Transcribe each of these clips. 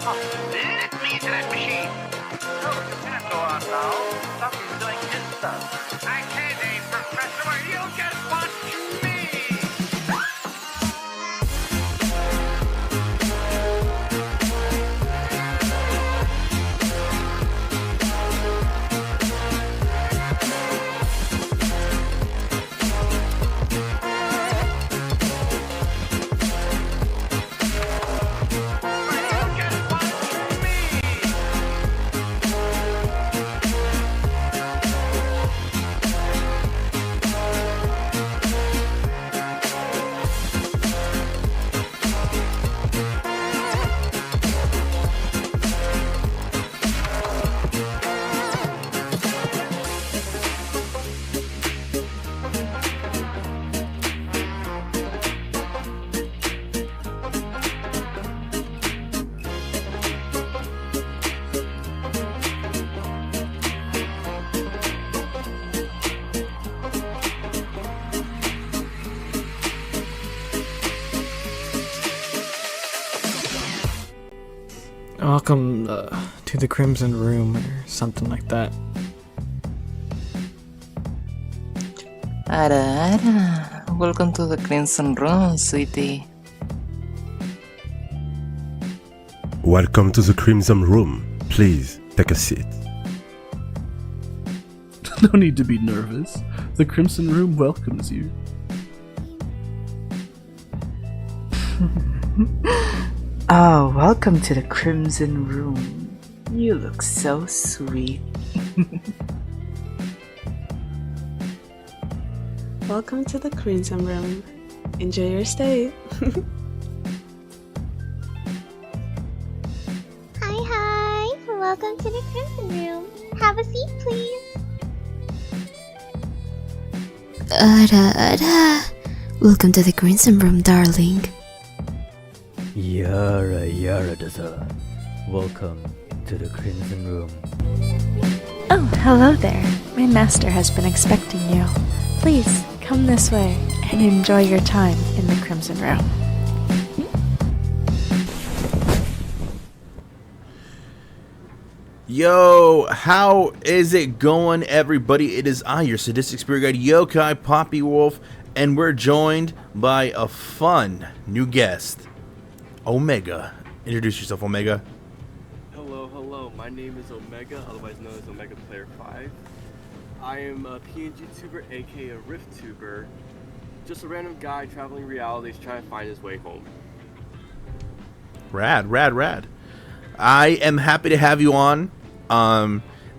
Let me to that machine. No, you can't go on now. Something's doing his stuff. I can't aim, Professor. You just watch me. Welcome to the Crimson Room or something like that. Ada. Welcome to the Crimson Room, sweetie. Welcome to the Crimson Room. Please take a seat. No need to be nervous. The Crimson Room welcomes you. Oh, welcome to the Crimson Room. You look so sweet. Welcome to the Crimson Room. Enjoy your stay. Hi. Welcome to the Crimson Room. Have a seat, please. Ada. Welcome to the Crimson Room, darling. Yara Daza. Welcome to the Crimson Room. Oh, hello there. My master has been expecting you. Please, come this way and enjoy your time in the Crimson Room. Yo, how is it going, everybody? It is I, your sadistic spirit guide, Yokai Papiwolf, and we're joined by a fun new guest, Omega. Introduce yourself, Omega. Hello. My name is Omega, otherwise known as Omega Player 5. I am a PNG tuber, aka a Rift tuber. Just a random guy traveling realities trying to find his way home. Rad. I am happy to have you on.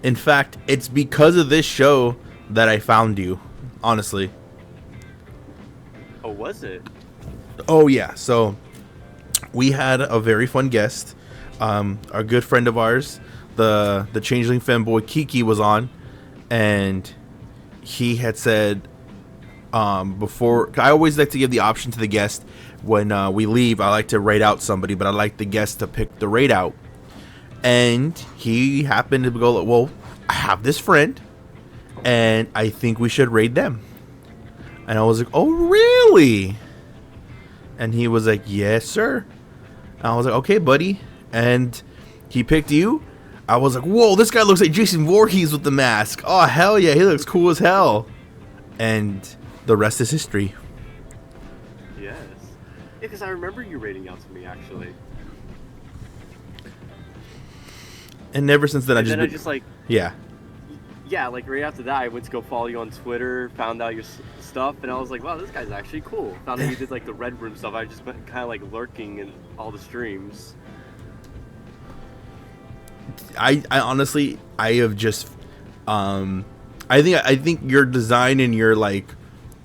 In fact, it's because of this show that I found you, honestly. Oh, was it? Oh, yeah. So, we had a very fun guest. A good friend of ours, the changeling fanboy Kiki, was on, and he had said before, I always like to give the option to the guest when we leave. I like to rate out somebody, but I like the guest to pick the rate out. And he happened to go, well, I have this friend, and I think we should raid them. And I was like, oh, really? And he was like, yes, sir. And I was like, okay, buddy. And he picked you. I was like, whoa, this guy looks like Jason Voorhees with the mask. Oh, hell yeah, he looks cool as hell. And the rest is history. Yes. Because I remember you rating out to me, actually. And ever since then, I just like... Yeah. Yeah, like right after that, I went to go follow you on Twitter, found out your stuff, and I was like, wow, this guy's actually cool. Found out you did like the Red Room stuff. I just been kind of like lurking in all the streams. I honestly, I have just, I think your design and your like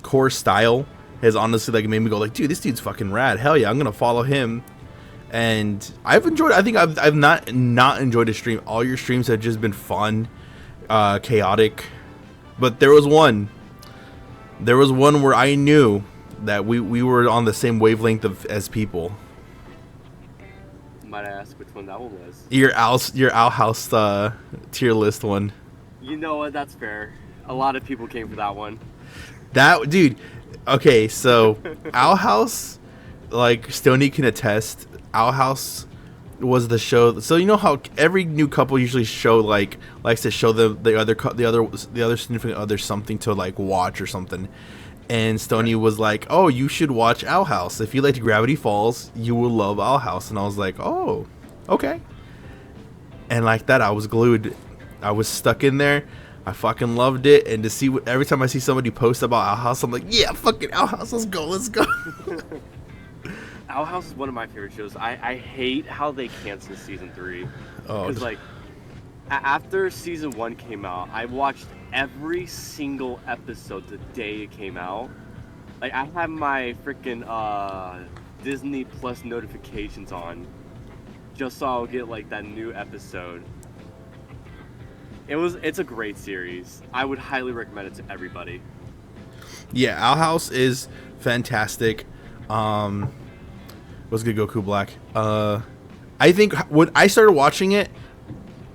core style has honestly like made me go like, dude, this dude's fucking rad. Hell yeah, I'm gonna follow him. And I've enjoyed. I think I've not enjoyed a stream. All your streams have just been fun, chaotic. But there was one where I knew that we were on the same wavelength as people. Might I ask which one that one was? Your Owl House tier list one. You know what? That's fair. A lot of people came for that one. That dude. Okay, so Owl House, like Stoney can attest. Owl House was the show. So you know how every new couple usually likes to show the other significant other something to like watch or something. And Stony was like, "Oh, you should watch Owl House. If you liked Gravity Falls, you will love Owl House." And I was like, "Oh, okay." And like that, I was glued. I was stuck in there. I fucking loved it. And to see every time I see somebody post about Owl House, I'm like, "Yeah, fucking Owl House. Let's go. Let's go." Owl House is one of my favorite shows. I hate how they canceled season 3. Because like after season 1 came out, I watched every single episode the day it came out. Like I have my freaking Disney Plus notifications on, just so I'll get like that new episode. It's a great series. I would highly recommend it to everybody. Yeah, Owl House is fantastic. What's good, Goku Black? I think when I started watching it,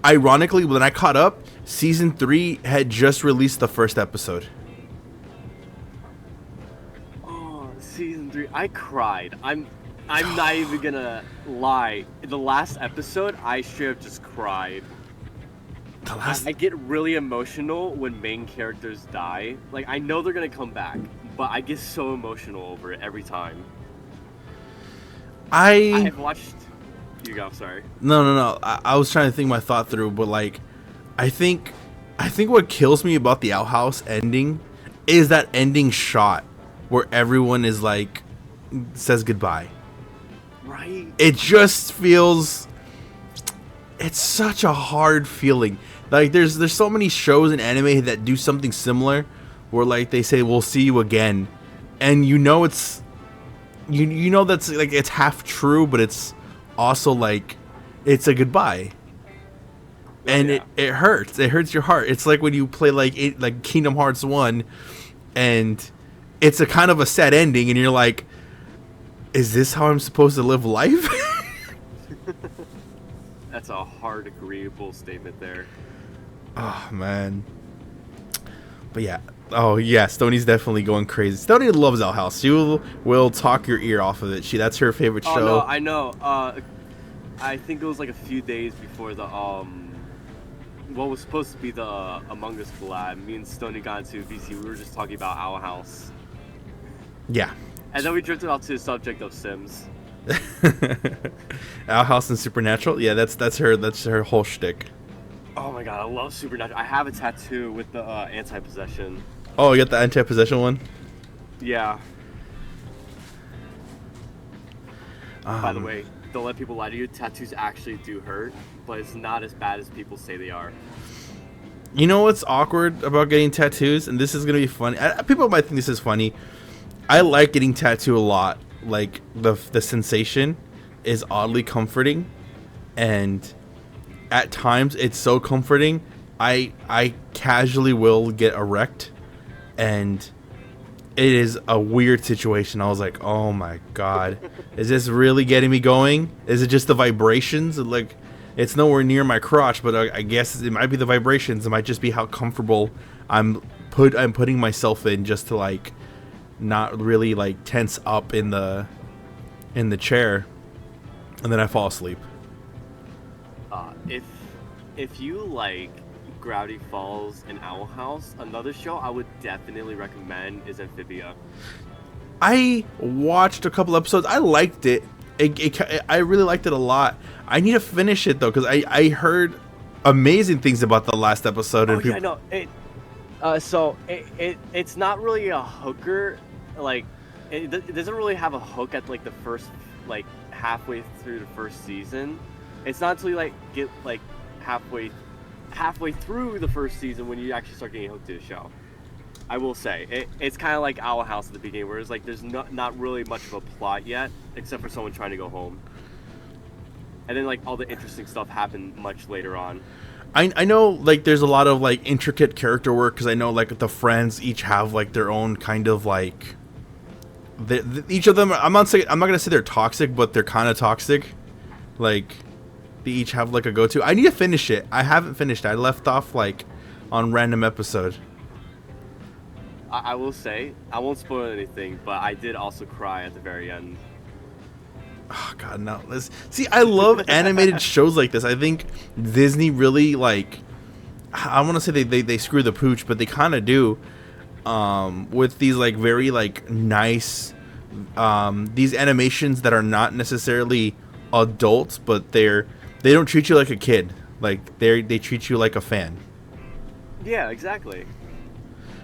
ironically, when I caught up, season 3 had just released the first episode. Oh, season 3! I cried. I'm not even gonna lie. The last episode, I straight up just cried. I get really emotional when main characters die. Like I know they're gonna come back, but I get so emotional over it every time. I've watched. You go. Sorry. No. I was trying to think my thought through, but like, I think what kills me about the Owl House ending is that ending shot where everyone is like says goodbye. Right. It just feels. It's such a hard feeling. Like there's so many shows in anime that do something similar, where like they say we'll see you again, and you know it's. You know that's like it's half true, but it's also like it's a goodbye, and it hurts. It hurts your heart. It's like when you play like Kingdom Hearts 1, and it's a kind of a sad ending, and you're like, "Is this how I'm supposed to live life?" That's a hard, agreeable statement there. Oh man, but yeah. Oh yeah, Stoney's definitely going crazy. Stoney loves Owl House. She will talk your ear off of it. That's her favorite show. No, I know. I think it was like a few days before the what was supposed to be the Among Us collab. Me and Stoney got into VC. We were just talking about Owl House. Yeah. And then we drifted off to the subject of Sims. Owl House and Supernatural. Yeah, that's her whole shtick. Oh my god, I love Supernatural. I have a tattoo with the anti-possession. Oh, you got the anti-possession one? Yeah. By the way, don't let people lie to you. Tattoos actually do hurt, but it's not as bad as people say they are. You know what's awkward about getting tattoos? And this is going to be funny. People might think this is funny. I like getting tattooed a lot. Like, the sensation is oddly comforting. And at times, it's so comforting. I casually will get erect. And it is a weird situation. I was like, oh my god. Is this really getting me going? Is it just the vibrations? Like, it's nowhere near my crotch, but I guess it might be the vibrations. It might just be how comfortable I'm putting myself in, just to like not really like tense up in the chair, and then I fall asleep. If you like Gravity Falls and Owl House, another show I would definitely recommend is Amphibia. I watched a couple episodes. I liked it. I really liked it a lot. I need to finish it though, because I heard amazing things about the last episode. Oh, yeah, no. It's not really a hooker. Like, it doesn't really have a hook at like the first, like halfway through the first season. It's not until you like get like halfway through the first season when you actually start getting hooked to the show. I will say it's kind of like Owl House at the beginning, where it's like there's not really much of a plot yet, except for someone trying to go home, and then like all the interesting stuff happened much later on. I know like there's a lot of like intricate character work, because I know like the friends each have like their own kind of like each of them. I'm not gonna say they're toxic, but they're kind of toxic. Like they each have like a go-to. I need to finish it. I haven't finished it. I left off like on random episode. I will say, I won't spoil anything, but I did also cry at the very end. Oh God, no. Let's see. I love animated shows like this. I think Disney really like. I want to say they screw the pooch, but they kind of do. With these like very like nice, these animations that are not necessarily adults, but they don't treat you like a kid. Like they treat you like a fan. Yeah, exactly.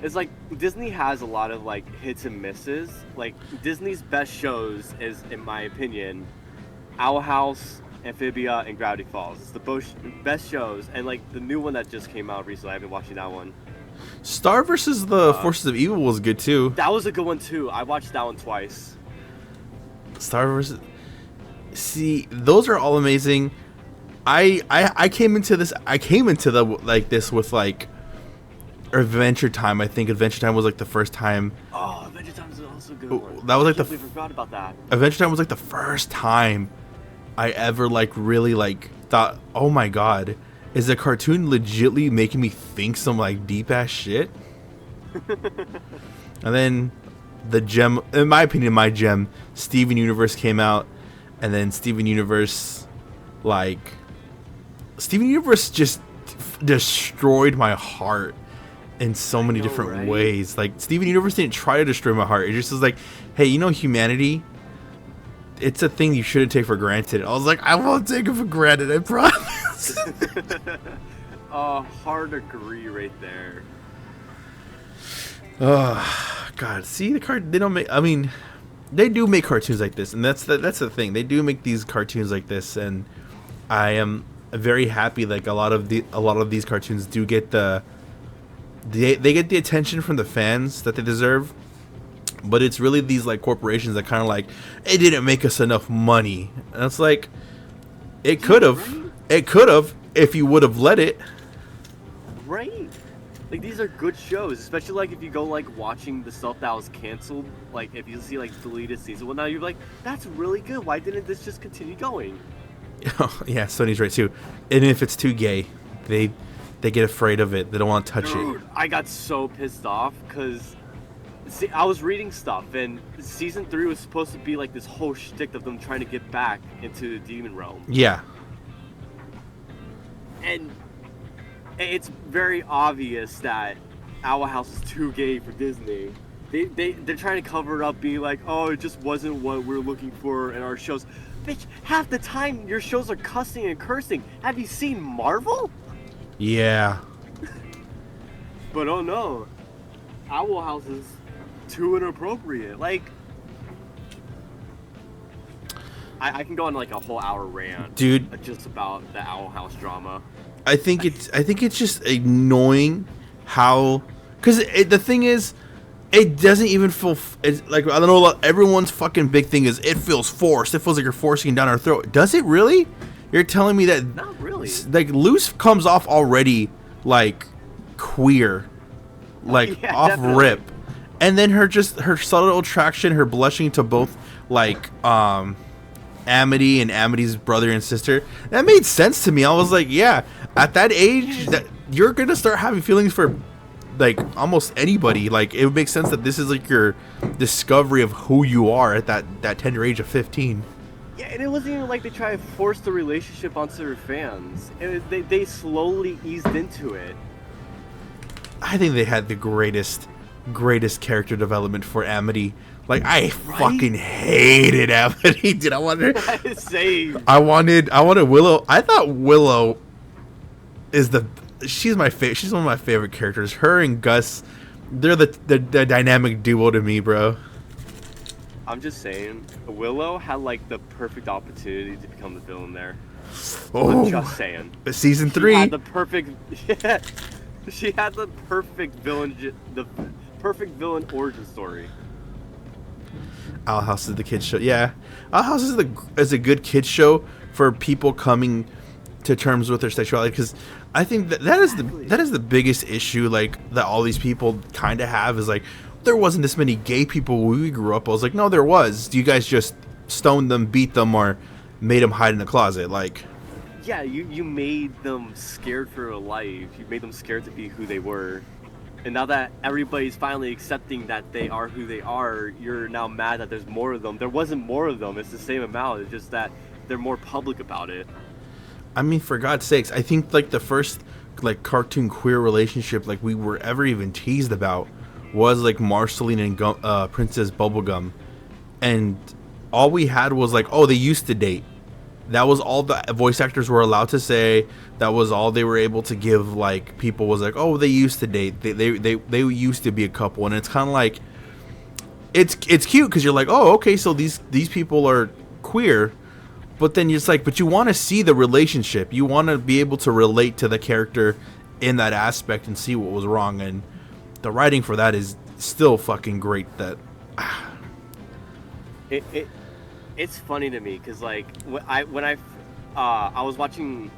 It's like Disney has a lot of like hits and misses. Like Disney's best shows is, in my opinion, Owl House, Amphibia, and Gravity Falls. It's the best shows, and like the new one that just came out recently, I've been watching that one. Star versus the Forces of Evil was good too. That was a good one too. I watched that one twice. Star versus. See, those are all amazing. I came into this. I came into the like this with like Adventure Time. I think Adventure Time was like the first time. Oh, Adventure Time is also a good one. That was like we forgot about that. Adventure Time was like the first time I ever like really like thought, oh my God, is the cartoon legitly making me think some like deep ass shit? And then the gem, in my opinion, my gem, Steven Universe came out, and then Steven Universe just destroyed my heart in so many different ways. Like Steven Universe didn't try to destroy my heart. It just was like, hey, you know, humanity, it's a thing you shouldn't take for granted. I was like, I won't take it for granted, I promise. Hard agree right there. Oh God, see the card. They don't make. I mean, they do make cartoons like this, and that's the thing. They do make these cartoons like this, and I am very happy. Like a lot of these cartoons do get they get the attention from the fans that they deserve. But it's really these like corporations that kind of like, it didn't make us enough money, and it's like, it could have, if you would have let it. Right. Like these are good shows, especially like if you go like watching the stuff that was canceled. Like if you see like deleted season, well now you're like, that's really good. Why didn't this just continue going? Yeah, Sony's right too. And if it's too gay, they get afraid of it. They don't want to touch it. I got so pissed off because. See, I was reading stuff, and season 3 was supposed to be like this whole shtick of them trying to get back into the demon realm. Yeah. And it's very obvious that Owl House is too gay for Disney. They're trying to cover it up, being like, oh, it just wasn't what we're looking for in our shows. Bitch, half the time your shows are cussing and cursing. Have you seen Marvel? Yeah. But oh no, Owl House is too inappropriate. Like, I can go on like a whole hour rant, dude, just about the Owl House drama. I think it's just annoying how, because the thing is, it doesn't even feel. It's like, I don't know. Everyone's fucking big thing is it feels forced. It feels like you're forcing it down our throat. Does it really? You're telling me that? Not really. Like Luce comes off already like queer, like yeah, off definitely. rip. And then her subtle attraction, her blushing to both like Amity and Amity's brother and sister, that made sense to me. I was like, yeah, at that age, that you're gonna start having feelings for like almost anybody. Like it would make sense that this is like your discovery of who you are at that tender age of 15. Yeah, and it wasn't even like they tried to force the relationship onto their fans. They slowly eased into it. I think they had the greatest character development for Amity. Like I fucking hated Amity, dude. I wanted Willow. I thought Willow is she's my favorite. She's one of my favorite characters. Her and Gus, they're the dynamic duo to me, bro. I'm just saying, Willow had like the perfect opportunity to become the villain there. Oh, I'm just saying. Season 3 She had the perfect. Yeah, she had the perfect villain. The perfect villain origin story. Owl House is the kids show. Yeah, Owl House is a good kids show for people coming to terms with their sexuality, because I think that is the biggest issue like that all these people kind of have is like, there wasn't this many gay people when we grew up. I was like, no, there was. You guys just stoned them, beat them, or made them hide in the closet. Like, yeah, you made them scared for their life. You made them scared to be who they were. And now that everybody's finally accepting that they are who they are, you're now mad that there's more of them. There wasn't more of them. It's the same amount. It's just that they're more public about it. I mean, for God's sakes, I think like the first like cartoon queer relationship like we were ever even teased about was like Marceline and Princess Bubblegum, and all we had was like, oh, they used to date. That was all the voice actors were allowed to say. That was all they were able to give. Like people was like, oh, they used to date. They used to be a couple, and it's kind of like it's cute because you're like, oh, okay, so these people are queer, but then it's like, but you want to see the relationship. You want to be able to relate to the character in that aspect and see what was wrong, and the writing for that is still fucking great. That It's funny to me because like when I was watching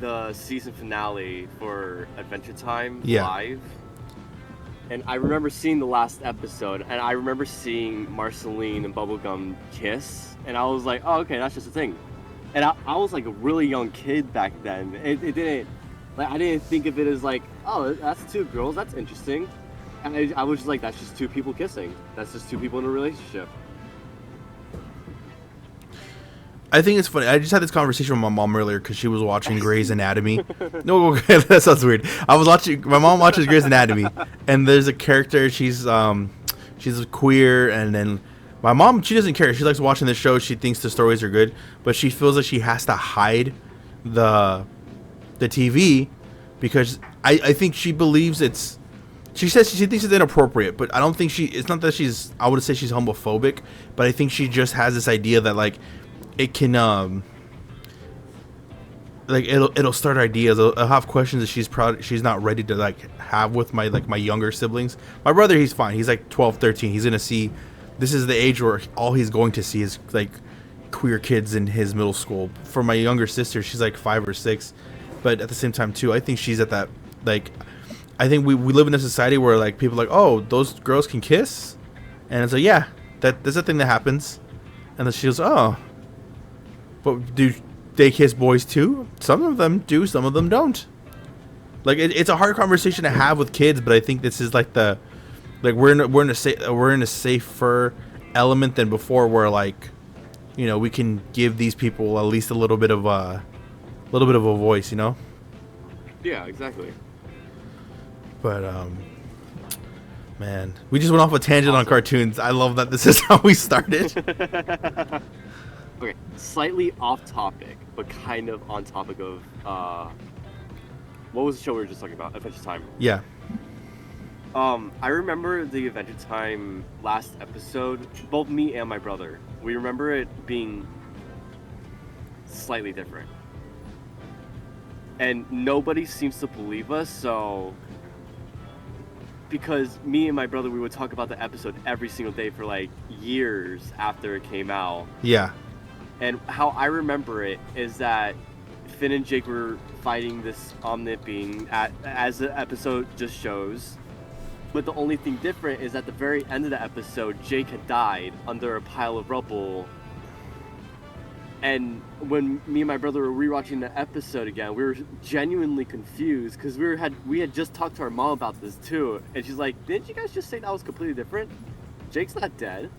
the season finale for Adventure Time live, and I remember seeing the last episode, and I remember seeing Marceline and Bubblegum kiss, and I was like, oh, okay, that's just a thing. And I was like a really young kid back then. It didn't, like, I didn't think of it as like, oh, that's two girls, that's interesting. And I was just like, that's just two people kissing. That's just two people in a relationship. I think it's funny. I just had this conversation with my mom earlier because she was watching Grey's Anatomy. No, okay, that sounds weird. My mom watches Grey's Anatomy, and there's a character. She's queer, and then my mom, she doesn't care. She likes watching the show. She thinks the stories are good, but she feels like she has to hide the TV because I think she believes it's. She says she thinks it's inappropriate, but I don't think it's not that she's. I would say she's homophobic, but I think she just has this idea that like. It can like it'll start ideas. I'll have questions that she's not ready to like have with my younger siblings. My brother, he's fine. He's like 12, 13. He's gonna see. This is the age where all he's going to see is like queer kids in his middle school. For my younger sister, she's like 5 or 6, but at the same time too, I think she's at that like. I think we live in a society where like people are like, oh, those girls can kiss, and it's like, yeah, that's a thing that happens, and then she goes, oh. But do they kiss boys too? Some of them do, some of them don't. Like it's a hard conversation to have with kids, but I think this is like we're in a safer element than before, where like, you know, we can give these people at least a little bit of a voice, you know? Yeah, exactly. But man, we just went off a tangent on cartoons. I love that this is how we started. Okay, slightly off topic, but kind of on topic of, what was the show we were just talking about? Adventure Time. Yeah. I remember the Adventure Time last episode, both me and my brother. We remember it being slightly different. And nobody seems to believe us, so... Because me and my brother, we would talk about the episode every single day for like years after it came out. Yeah. And how I remember it is that Finn and Jake were fighting this Omnit being, as the episode just shows. But the only thing different is at the very end of the episode, Jake had died under a pile of rubble. And when me and my brother were rewatching the episode again, we were genuinely confused because we had just talked to our mom about this too. And she's like, didn't you guys just say that was completely different? Jake's not dead.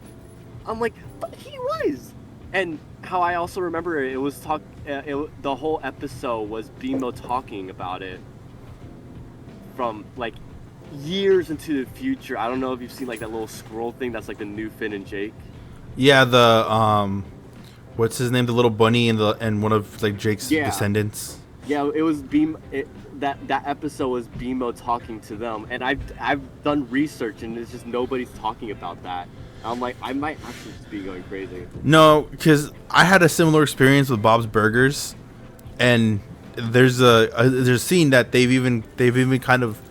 I'm like, but he was. And how I also remember it was the whole episode was BMO talking about it from like years into the future. I don't know if you've seen like that little scroll thing that's like the new Finn and Jake. Yeah, the what's his name? The little bunny and one of like Jake's descendants. Yeah, it was that episode was BMO talking to them, and I've done research and it's just nobody's talking about that. I'm like, I might actually just be going crazy. No, because I had a similar experience with Bob's Burgers, and there's a scene that they've even kind of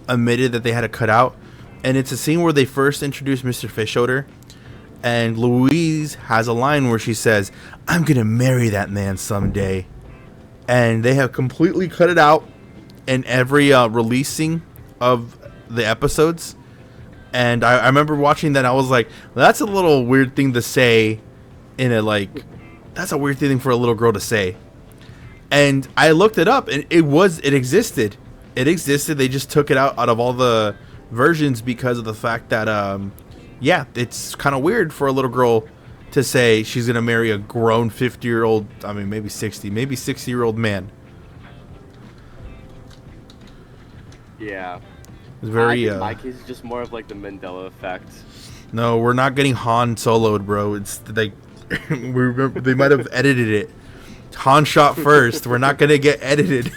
admitted that they had to cut out, and it's a scene where they first introduced Mr. Fishoder, and Louise has a line where she says, "I'm gonna marry that man someday," and they have completely cut it out in every releasing of the episodes. And I remember watching that, and I was like, that's a little weird thing to say that's a weird thing for a little girl to say. And I looked it up, and it existed. It existed. They just took it out of all the versions because of the fact that yeah, it's kind of weird for a little girl to say she's gonna marry a grown 50-year-old, I mean maybe 60-year-old man. Yeah. It's very I think my case is just more of like the Mandela effect. No, we're not getting Han soloed, bro. It's like they might have edited it. Han shot first. We're not gonna get edited.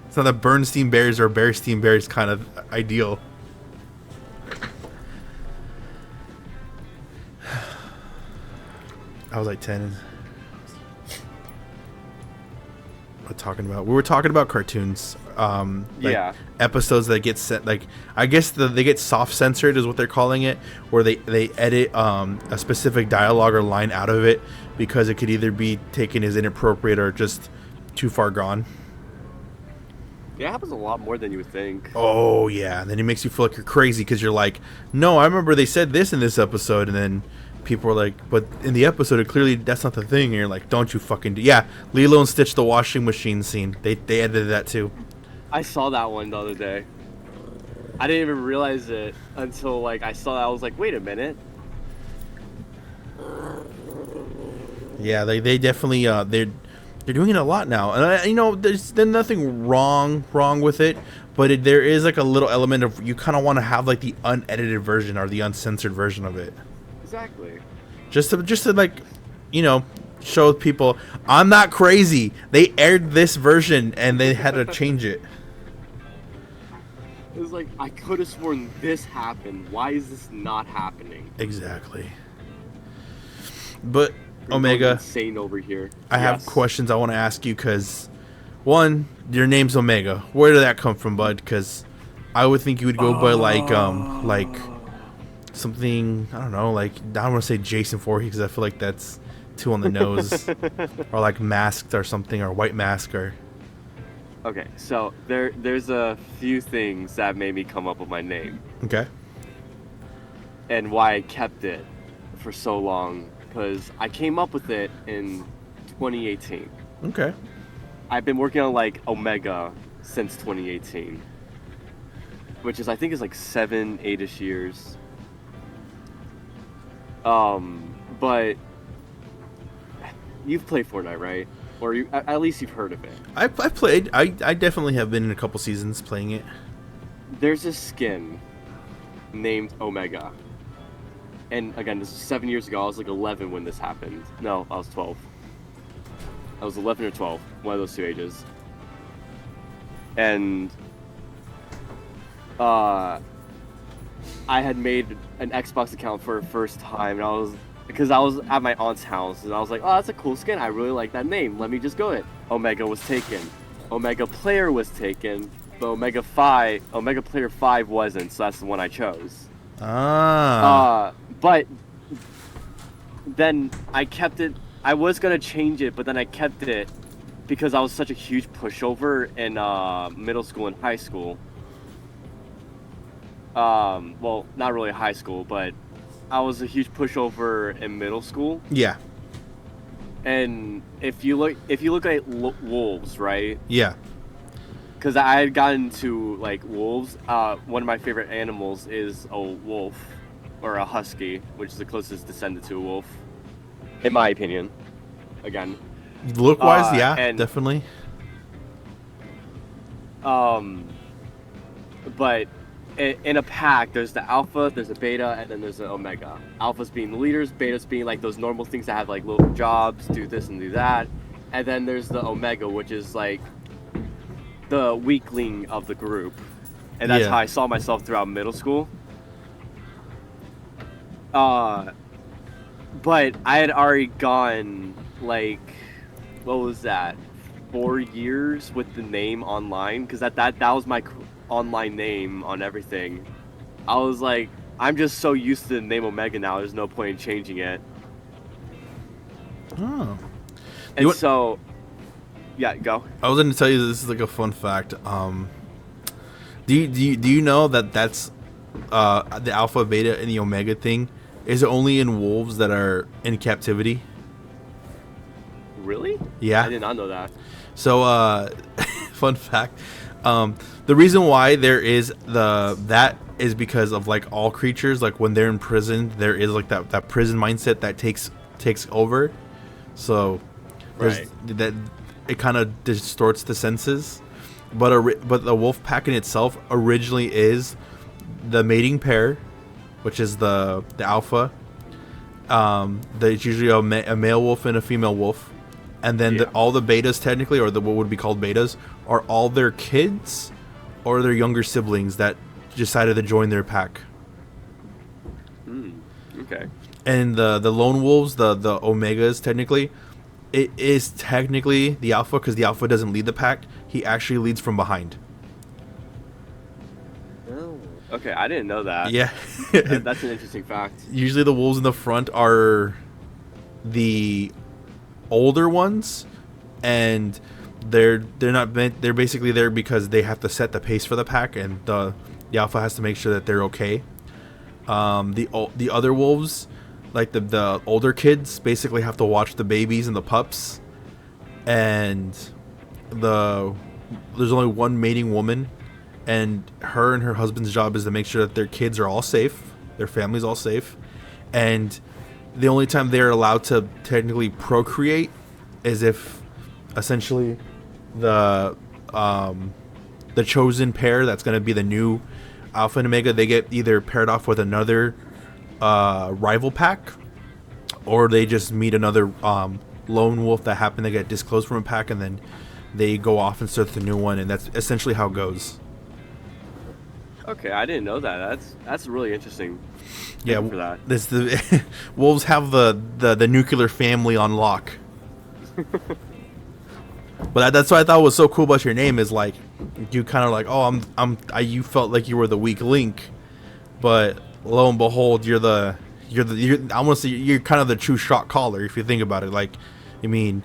It's not the Bernstein Bears or Bearstein Bears kind of ideal. I was like 10. We were talking about cartoons. Like episodes that get set, like I guess they get soft censored is what they're calling it, where they edit a specific dialogue or line out of it because it could either be taken as inappropriate or just too far gone. Yeah, it happens a lot more than you would think. Oh yeah, and then it makes you feel like you're crazy because you're like, no, I remember they said this in this episode, and then people were like, but in the episode it clearly that's not the thing, and you're like, don't you fucking do. Yeah, Lilo and Stitch, the washing machine scene, they edited that too. I saw that one the other day. I didn't even realize it until like I saw that. I was like, wait a minute. Yeah, they definitely they're doing it a lot now, and you know, there's nothing wrong with it, but there is like a little element of you kind of want to have like the unedited version or the uncensored version of it. Exactly. Just to like, you know, show people I'm not crazy. They aired this version and they had to change it. It was like, I could have sworn this happened. Why is this not happening? Exactly. But Omega, insane over here. I have questions I want to ask you because, one, your name's Omega. Where did that come from, bud? Because I would think you would go by like something, I don't know, like I don't want to say Jason Voorhees because I feel like that's too on the nose, or like Masked or something, or White Mask or. Okay, so there's a few things that made me come up with my name. Okay. And why I kept it for so long, because I came up with it in 2018. Okay. I've been working on like Omega since 2018, which is I think is like 7-8ish years. But you've played Fortnite, right? Or you, at least you've heard of it. I played. I definitely have been in a couple seasons playing it. There's a skin named Omega. And again, this is 7 years ago. I was like 11 when this happened. No, I was 12. I was 11 or 12. One of those two ages. And I had made an Xbox account for the first time, and because I was at my aunt's house, and I was like, oh, that's a cool skin. I really like that name. Let me just go it. Omega was taken. Omega Player was taken. But Omega Player 5 wasn't, so that's the one I chose. But then I kept it. I was going to change it, but then I kept it because I was such a huge pushover in middle school and high school. Well, not really high school, but I was a huge pushover in middle school. Yeah. And if you look at wolves, right? Yeah. Because I had gotten to like wolves. One of my favorite animals is a wolf, or a husky, which is the closest descendant to a wolf, in my opinion. Again. Look-wise, yeah, definitely. But in a pack, there's the alpha, there's a beta, and then there's the omega. Alphas being the leaders, betas being like those normal things that have like little jobs, do this and do that. And then there's the omega, which is like the weakling of the group. And that's how I saw myself throughout middle school. But I had already gone like, what was that? 4 years with the name online, because that was my online name on everything. I was like, I'm just so used to the name Omega now, there's no point in changing it. Oh. And so, yeah, go. I was going to tell you this is like a fun fact. Do you know that's the alpha, beta, and the omega thing is only in wolves that are in captivity? Really? Yeah. I did not know that. So, fun fact. The reason why there is that is because of like all creatures, like when they're in prison, there is like that prison mindset that takes over. So there's that it kind of distorts the senses. But the wolf pack in itself originally is the mating pair, which is the alpha. There's usually a male wolf and a female wolf, and then all the betas technically, or what would be called betas, are all their kids or their younger siblings that decided to join their pack. Okay. And the lone wolves, the omegas, technically, it is technically the alpha because the alpha doesn't lead the pack. He actually leads from behind. Oh. Okay, I didn't know that. Yeah. That's an interesting fact. Usually the wolves in the front are the older ones, and they're basically there because they have to set the pace for the pack, and the alpha has to make sure that they're okay. The other wolves, like the older kids, basically have to watch the babies and the pups, and there's only one mating woman, and her husband's job is to make sure that their kids are all safe, their family's all safe, and the only time they're allowed to technically procreate is if essentially the chosen pair that's going to be the new alpha and omega, they get either paired off with another rival pack, or they just meet another lone wolf that happen to get disclosed from a pack, and then they go off and start the new one, and that's essentially how it goes. Okay, I didn't know that. That's really interesting. Yeah, for that. This the wolves have the nuclear family on lock. But that's what I thought was so cool about your name is like you kind of like, oh, you felt like you were the weak link, but lo and behold, you're I want to say you're kind of the true shot caller if you think about it. Like, I mean,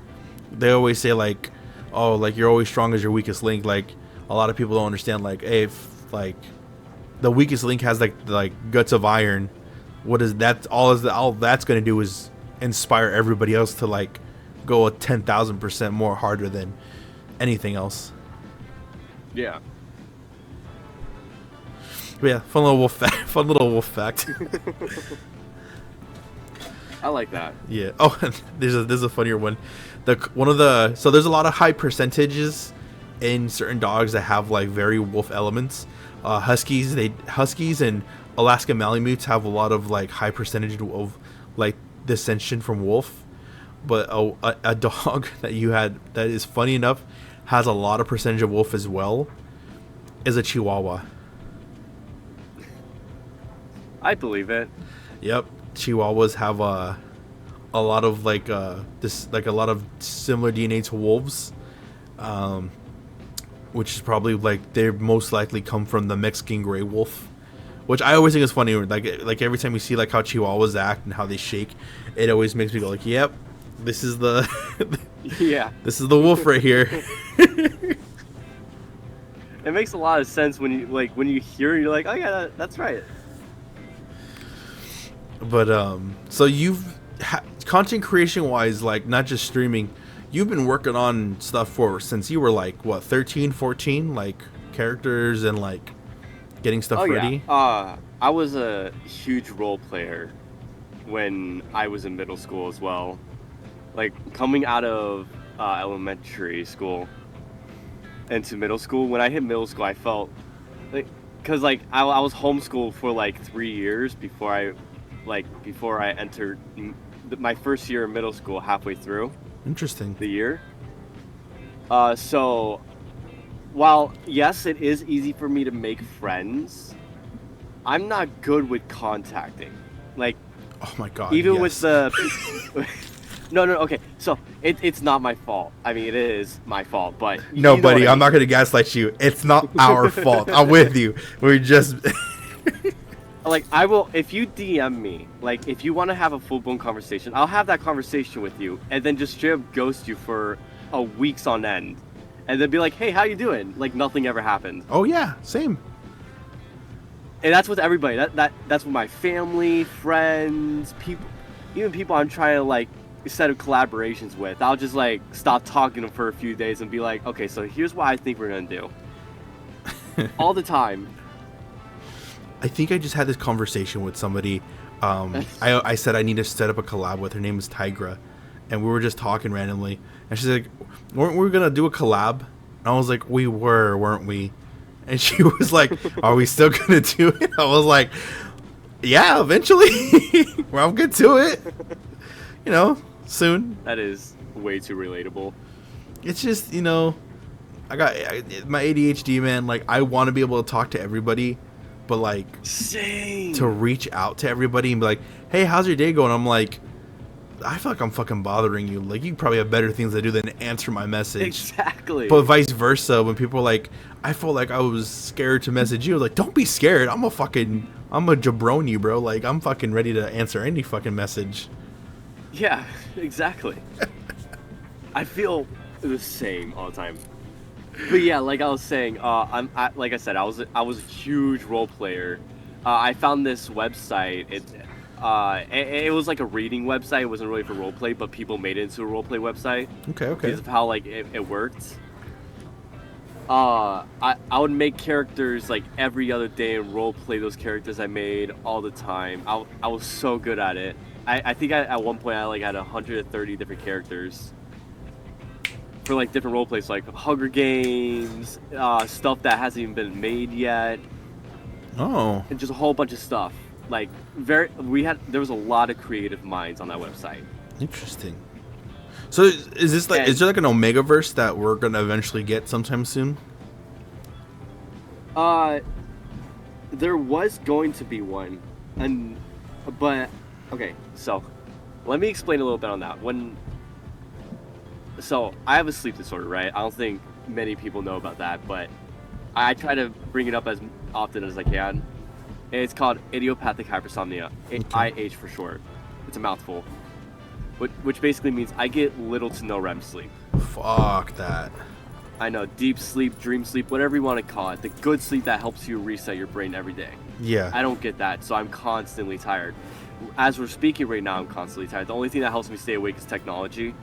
they always say like, oh, like you're always strong as your weakest link. Like a lot of people don't understand. Like, hey, if like the weakest link has like guts of iron, what is that? All that's gonna do is inspire everybody else to like go 10,000% more harder than anything else. Yeah. But yeah, fun little wolf fact. I like that. Yeah. Oh, there's a funnier one. So there's a lot of high percentages in certain dogs that have like very wolf elements. Huskies and Alaska Malamutes have a lot of like high percentage of like dissension from wolf. But a dog that you had that is funny enough has a lot of percentage of wolf as well is a Chihuahua. I believe it. Yep, Chihuahuas have a lot of like a lot of similar DNA to wolves, which is probably like they most likely come from the Mexican gray wolf, which I always think is funny. Like every time we see like how Chihuahuas act and how they shake, it always makes me go like, yep, this is the yeah, this is the wolf right here. It makes a lot of sense when you hear it, you're like, oh yeah, that's right. But so you've content creation wise, like not just streaming, you've been working on stuff since you were like what 13, 14, like characters and like getting stuff ready. Yeah. I was a huge role player when I was in middle school as well. Like coming out of elementary school into middle school, when I hit middle school, I felt like, cause like I was homeschooled for like 3 years before I entered my first year in middle school, halfway through. Interesting. The year. So while yes, it is easy for me to make friends, I'm not good with contacting. Like, oh my god. Even yes. with the No, okay. So it's not my fault. I mean, it is my fault, but no, buddy, I'm not gonna gaslight you. It's not our fault. I'm with you. We're just like, I will, if you DM me, like if you want to have a full-blown conversation, I'll have that conversation with you, and then just straight up ghost you for weeks on end, and then be like, hey, how you doing? Like nothing ever happened. Oh yeah, same. And that's with everybody. That's with my family, friends, people, even people I'm trying to like set of collaborations with. I'll just like stop talking to them for a few days and be like, okay, so here's what I think we're gonna do. all the time. I think I just had this conversation with somebody. I said I need to set up a collab with her. Name is Tigra, and we were just talking randomly, and she's like, "Weren't we gonna do a collab?" And I was like, "We were, weren't we?" And she was like, "Are we still gonna do it?" I was like, "Yeah, eventually. Well, I'll get to it. You know, soon." That is way too relatable. It's just, you know, my ADHD, man. Like, I want to be able to talk to everybody, but like, same. To reach out to everybody and be like, "Hey, how's your day going?" I'm like, I feel like I'm fucking bothering you. Like, you probably have better things to do than answer my message. Exactly. But vice versa, when people are like, I felt like I was scared to message you. Like, don't be scared. I'm a jabroni, bro. Like, I'm fucking ready to answer any fucking message. Yeah, exactly. I feel the same all the time. But yeah, like I was saying, like I said, I was a huge role player. I found this website. It was like a reading website. It wasn't really for roleplay, but people made it into a roleplay website. Okay. Because of how like it worked. I would make characters like every other day and roleplay those characters I made all the time. I was so good at it. I think at one point I like had 130 different characters for like different roleplays, like Hunger Games, stuff that hasn't even been made yet. Oh. And just a whole bunch of stuff. Like there was a lot of creative minds on that website. Interesting. So is there like an Omegaverse that we're gonna eventually get sometime soon? There was going to be one, but okay. So let me explain a little bit on that. So I have a sleep disorder, right? I don't think many people know about that, but I try to bring it up as often as I can. It's called idiopathic hypersomnia, IH for short. It's a mouthful. Which basically means I get little to no REM sleep. Fuck that. I know, deep sleep, dream sleep, whatever you want to call it. The good sleep that helps you reset your brain every day. Yeah. I don't get that, so I'm constantly tired. As we're speaking right now, I'm constantly tired. The only thing that helps me stay awake is technology.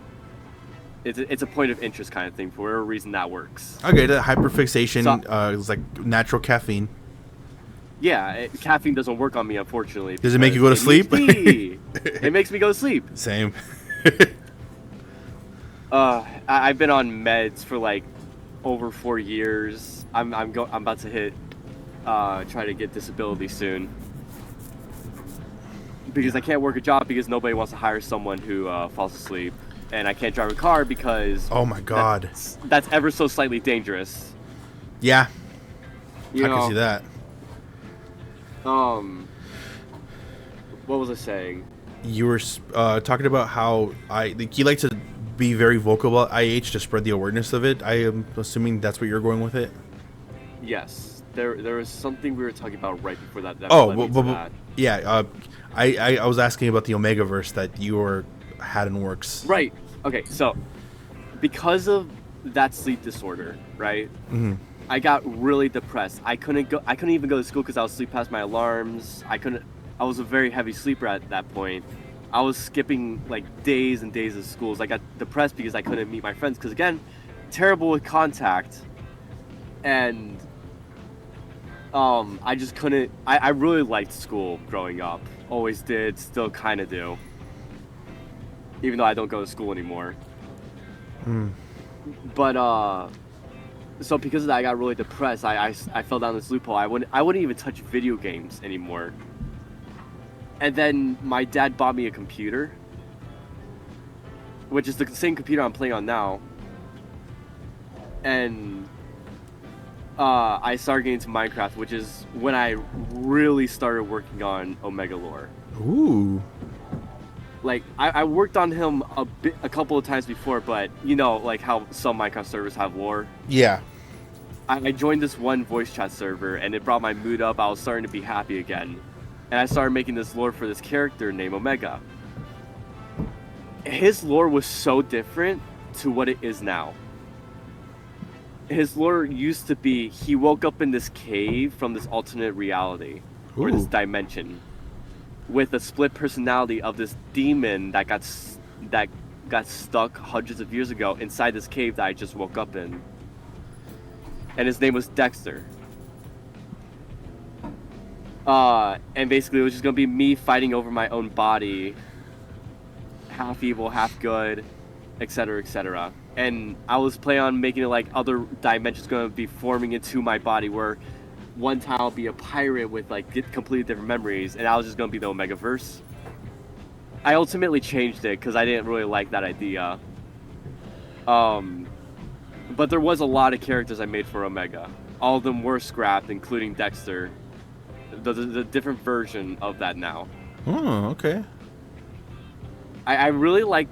It's a point of interest kind of thing. For whatever reason, that works. Okay, the hyperfixation is like natural caffeine. Yeah, caffeine doesn't work on me, unfortunately. Does it make you go to sleep? It makes me go to sleep. Same. I've been on meds for like over 4 years. I'm about to hit try to get disability soon because I can't work a job because nobody wants to hire someone who falls asleep, and I can't drive a car because oh my god, that's ever so slightly dangerous. Yeah, I can see that. What was I saying? You were talking about how you like to be very vocal about IH to spread the awareness of it. I am assuming that's where you're going with it. Yes, there was something we were talking about right before that. Yeah. I was asking about the Omegaverse that you had in works. Right. Okay. So, because of that sleep disorder, right? Mm-hmm. I got really depressed. I couldn't even go to school because I was sleep past my alarms. I was a very heavy sleeper at that point. I was skipping like days and days of schools. I got depressed because I couldn't meet my friends because, again, terrible with contact. And I just couldn't. I really liked school growing up. Always did. Still kind of do. Even though I don't go to school anymore. But so because of that, I got really depressed. I fell down this loophole. I wouldn't even touch video games anymore. And then my dad bought me a computer, which is the same computer I'm playing on now. And I started getting into Minecraft, which is when I really started working on Omega lore. Ooh. Like I worked on him a couple of times before, but you know, like how some Minecraft servers have lore. Yeah. I joined this one voice chat server, and it brought my mood up. I was starting to be happy again. And I started making this lore for this character named Omega. His lore was so different to what it is now. His lore used to be he woke up in this cave from this alternate reality, or this dimension, with a split personality of this demon that got stuck hundreds of years ago inside this cave that I just woke up in. And his name was Dexter. And basically it was just gonna be me fighting over my own body, half evil, half good, etc., etc. And I was planning on making it like other dimensions gonna be forming into my body, where one time I'll be a pirate with like completely different memories, and I was just gonna be the Omegaverse. I ultimately changed it because I didn't really like that idea. But there was a lot of characters I made for Omega. All of them were scrapped, including Dexter. The different version of that now. Oh, okay. I really like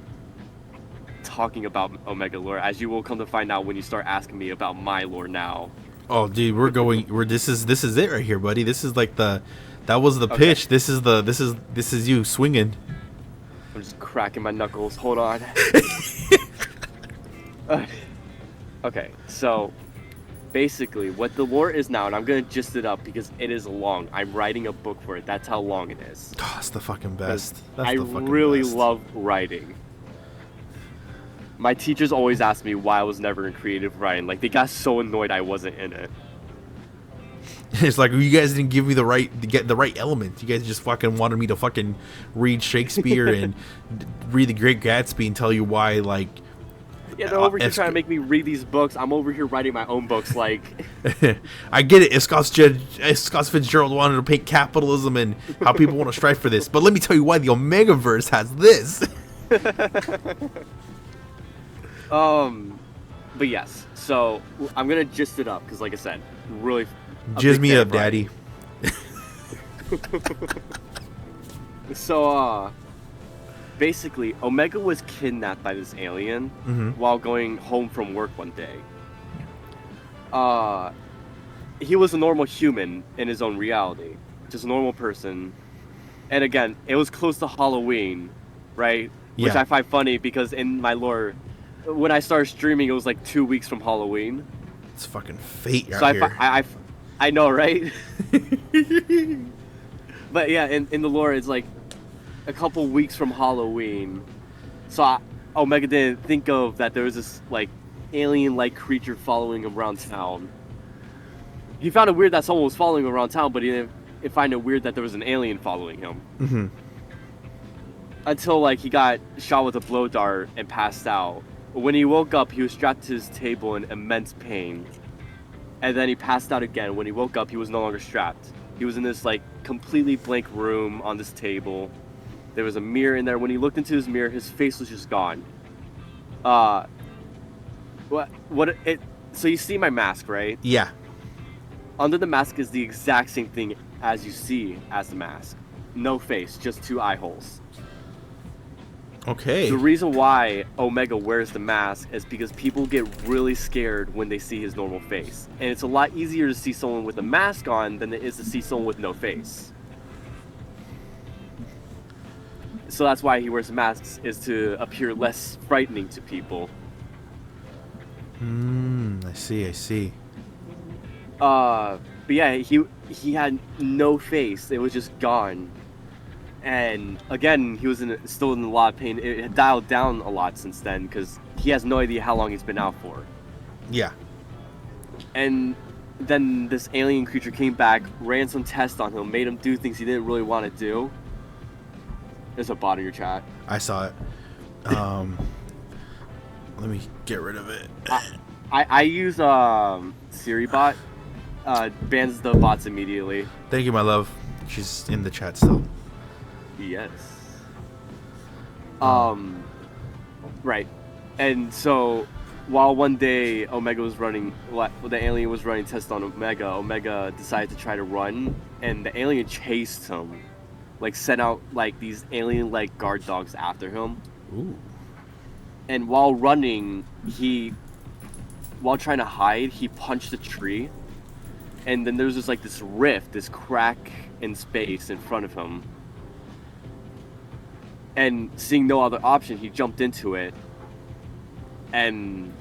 talking about Omega lore, as you will come to find out when you start asking me about my lore now. Oh, dude, this is it right here, buddy. This is like that was the pitch. This is you swinging. I'm just cracking my knuckles. Hold on. Okay, so basically what the lore is now, and I'm gonna gist it up because it is long. I'm writing a book for it. That's how long it is. Oh, that's the fucking best. I really love writing. My teachers always asked me why I was never in creative writing. Like, they got so annoyed I wasn't in it. It's like, you guys didn't give me the right element. You guys just fucking wanted me to fucking read Shakespeare and read The Great Gatsby and tell you why, like... Yeah, they're over here trying to make me read these books. I'm over here writing my own books, like... I get it. If Scott Fitzgerald wanted to paint capitalism and how people want to strive for this. But let me tell you why the Omegaverse has this. But yes, so I'm gonna gist it up because, like I said, really. Jizz me up, daddy. So, basically, Omega was kidnapped by this alien while going home from work one day. He was a normal human in his own reality, just a normal person. And again, it was close to Halloween, right? Yeah. Which I find funny because in my lore, when I started streaming, it was like 2 weeks from Halloween. It's fucking fate so out here. I know, right? But yeah, in the lore, it's like a couple weeks from Halloween. So Omega didn't think of that there was this like alien-like creature following him around town. He found it weird that someone was following him around town, but he didn't find it weird that there was an alien following him. Until like he got shot with a blow dart and passed out. When he woke up, he was strapped to his table in immense pain. And then he passed out again. When he woke up, he was no longer strapped. He was in this like completely blank room on this table. There was a mirror in there. When he looked into his mirror, his face was just gone. So you see my mask, right? Yeah. Under the mask is the exact same thing as you see as the mask. No face, just 2 eye holes. Okay. The reason why Omega wears the mask is because people get really scared when they see his normal face. And it's a lot easier to see someone with a mask on than it is to see someone with no face. So that's why he wears masks, is to appear less frightening to people. I see. But yeah, he had no face. It was just gone. And again, he was still in a lot of pain. It had dialed down a lot since then because he has no idea how long he's been out for. Yeah. And then this alien creature came back, ran some tests on him, made him do things he didn't really want to do. There's a bot in your chat. I saw it. Let me get rid of it. I use Siri bot. Bans the bots immediately. Thank you, my love. She's in the chat still. Yes. Right. And so, while one day Omega was running, the alien was running tests on Omega, Omega decided to try to run, and the alien chased him. Like, sent out, like, these alien-like guard dogs after him. Ooh. And while running, while trying to hide, he punched a tree. And then there's this rift, this crack in space in front of him. And seeing no other option, he jumped into it. And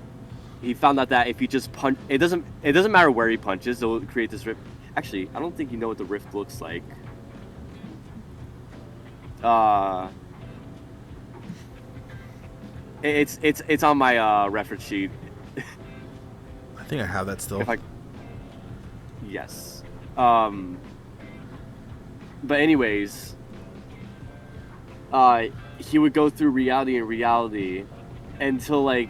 he found out that if he just punch, it doesn't matter where he punches, it'll create this rift. Actually, I don't think you know what the rift looks like. It's on my reference sheet. I think I have that still. Yes. but anyways, he would go through reality and reality until like,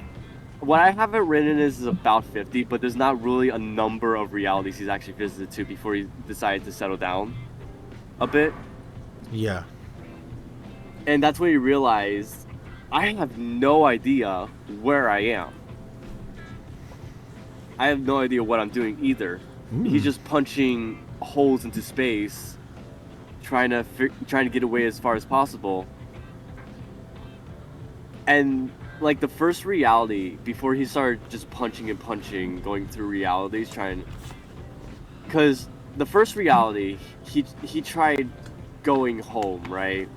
what I have it written is about 50, but there's not really a number of realities he's actually visited to before he decided to settle down a bit. Yeah. And that's when he realized, I have no idea where I am. I have no idea what I'm doing either. He's just punching holes into space, trying to get away as far as possible. And like the first reality, before he started just punching and punching, going through realities, because the first reality, he tried going home, right?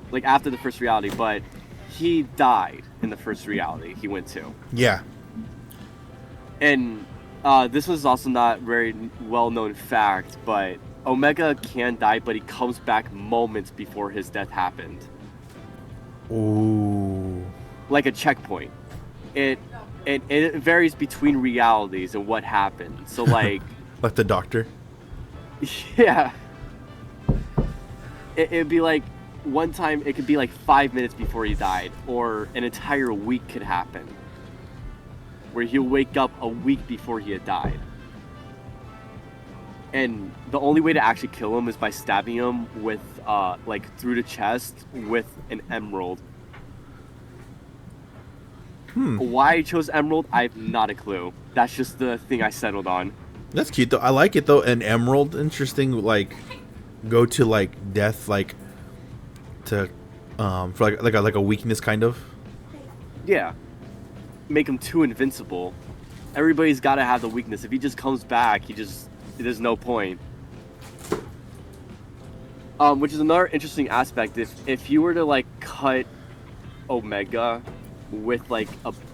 Like after the first reality, but he died in the first reality he went to. Yeah. And this was also not very well-known fact, but Omega can die, but he comes back moments before his death happened. Ooh. Like a checkpoint. It varies between realities and what happened. So like like the doctor? Yeah. It'd be like one time it could be like 5 minutes before he died, or an entire week could happen where he'll wake up a week before he had died. And the only way to actually kill him is by stabbing him with like through the chest with an emerald. Why I chose emerald, I have not a clue. That's just the thing I settled on. That's cute though. I like it though. An emerald, interesting. Like, go to like death, like to for like a weakness kind of. Yeah, make him too invincible. Everybody's got to have the weakness. If he just comes back, there's no point. Which is another interesting aspect. If you were to like cut Omega with like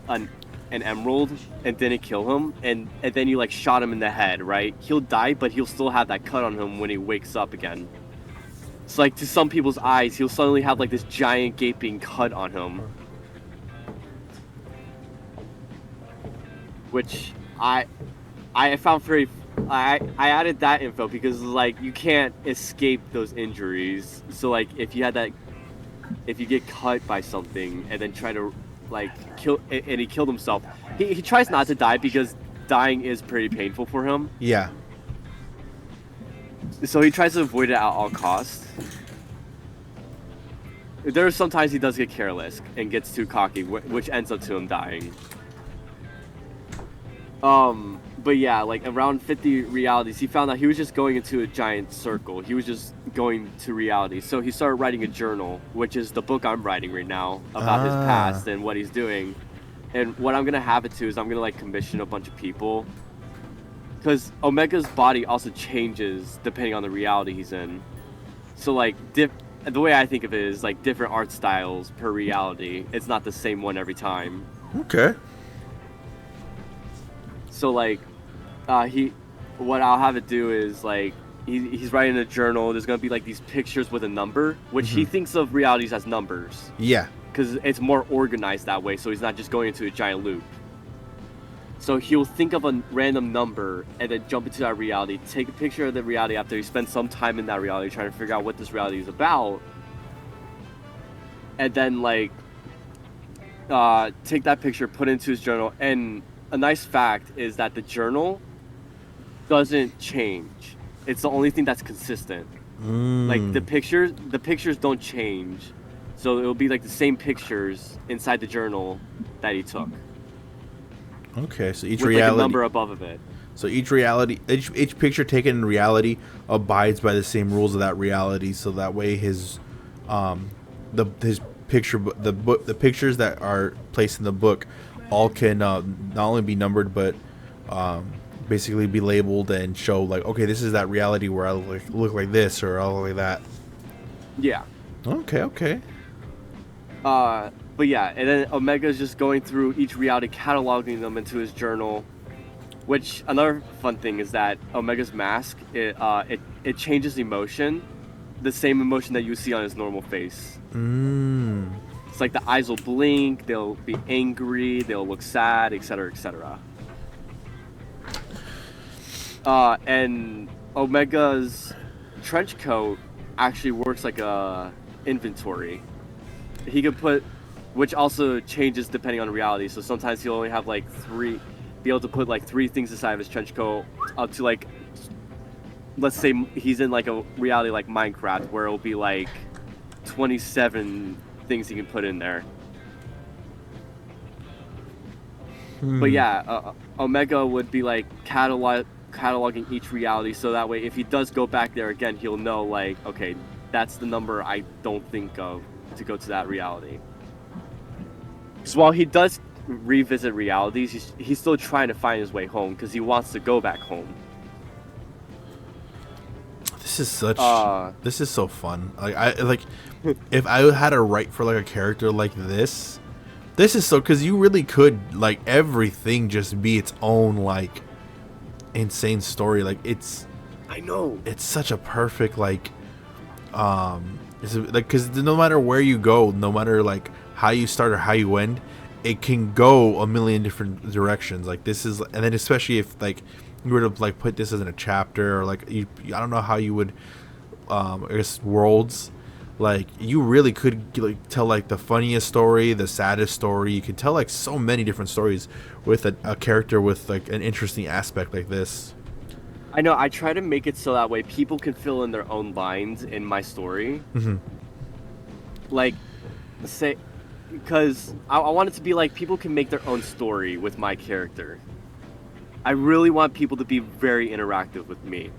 an emerald and didn't kill him, and then you like shot him in the head, right? He'll die, but he'll still have that cut on him when he wakes up again. It's like to some people's eyes, he'll suddenly have like this giant gaping cut on him. Which I found very... I added that info because like you can't escape those injuries. So like if you get cut by something and then try to like kill, and he killed himself, he tries not to die because dying is pretty painful for him. Yeah. So he tries to avoid it at all costs. There are sometimes he does get careless and gets too cocky, which ends up to him dying. But yeah, like around 50 realities, he found out he was just going into a giant circle. He was just going to reality. So he started writing a journal, which is the book I'm writing right now about his past and what he's doing. And what I'm gonna have it to is I'm gonna like commission a bunch of people, because Omega's body also changes depending on the reality he's in. So like the way I think of it is like different art styles per reality. It's not the same one every time. Okay. So like, what I'll have it do is like, he's writing a journal. There's gonna be like these pictures with a number, which he thinks of realities as numbers. Yeah. Because it's more organized that way, so he's not just going into a giant loop. So he'll think of a random number and then jump into that reality, take a picture of the reality after he spends some time in that reality trying to figure out what this reality is about, and then like take that picture, put it into his journal. And a nice fact is that the journal doesn't change. It's the only thing that's consistent. Like the pictures don't change. So it'll be like the same pictures inside the journal that he took. Okay, so each with reality, like a number above of it. So each picture taken in reality abides by the same rules of that reality. So that way his pictures that are placed in the book all can not only be numbered but basically be labeled and show like, okay, this is that reality where I look like this or I look like that. Yeah. Okay. But yeah, and then Omega's just going through each reality, cataloging them into his journal. Which another fun thing is that Omega's mask, it changes emotion, the same emotion that you see on his normal face. It's like the eyes will blink, they'll be angry, they'll look sad, etc., etc. And Omega's trench coat actually works like a inventory. He could put, which also changes depending on reality. So sometimes he'll only have like be able to put like 3 things inside of his trench coat, up to like, let's say he's in like a reality like Minecraft where it'll be like 27 things he can put in there. But yeah, Omega would be like cataloging each reality, so that way if he does go back there again, he'll know like, okay, that's the number I don't think of to go to that reality. Because while he does revisit realities, he's still trying to find his way home because he wants to go back home. This is so fun. Like if I had to write for like a character like this is so, because you really could like everything just be its own like insane story. Like I know it's such a perfect like it's like, because no matter where you go, no matter like how you start or how you end, it can go a million different directions. Like this is, and then especially if like you were to like put this as in a chapter, or like I don't know how you would I guess worlds, like you really could like tell like the funniest story, the saddest story. You could tell like so many different stories with a character with like an interesting aspect like this. I know, I try to make it so that way people can fill in their own lines in my story. Like, say, because I want it to be like people can make their own story with my character. I really want people to be very interactive with me.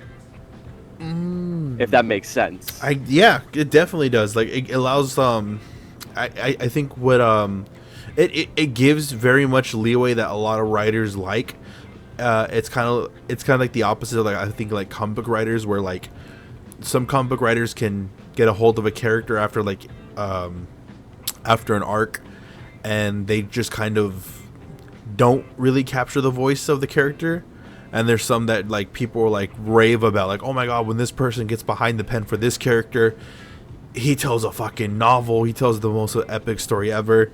If that makes sense. Yeah, it definitely does. Like it allows I think what it gives very much leeway that a lot of writers like. It's kind of like the opposite of like, I think like comic book writers, where like some comic book writers can get a hold of a character after like after an arc, and they just kind of don't really capture the voice of the character. And there's some that like people like rave about, like, oh my god, when this person gets behind the pen for this character, he tells a fucking novel, he tells the most epic story ever.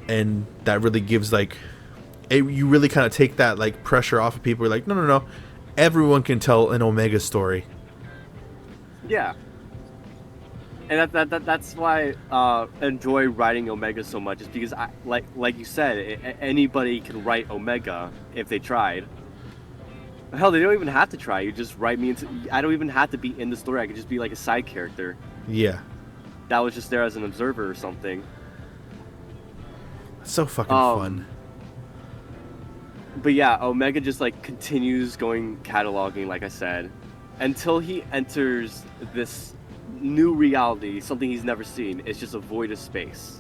And that really gives like you really kind of take that like pressure off of people. You're like, no, everyone can tell an Omega story. Yeah. And that's why I enjoy writing Omega so much, is because I like you said, anybody can write Omega if they tried. Hell, they don't even have to try. You just write me into. I don't even have to be in the story. I could just be like a side character. Yeah. That was just there as an observer or something. It's so fucking fun. But yeah, Omega just like continues going cataloging, like I said, until he enters this new reality, something he's never seen. It's just a void of space.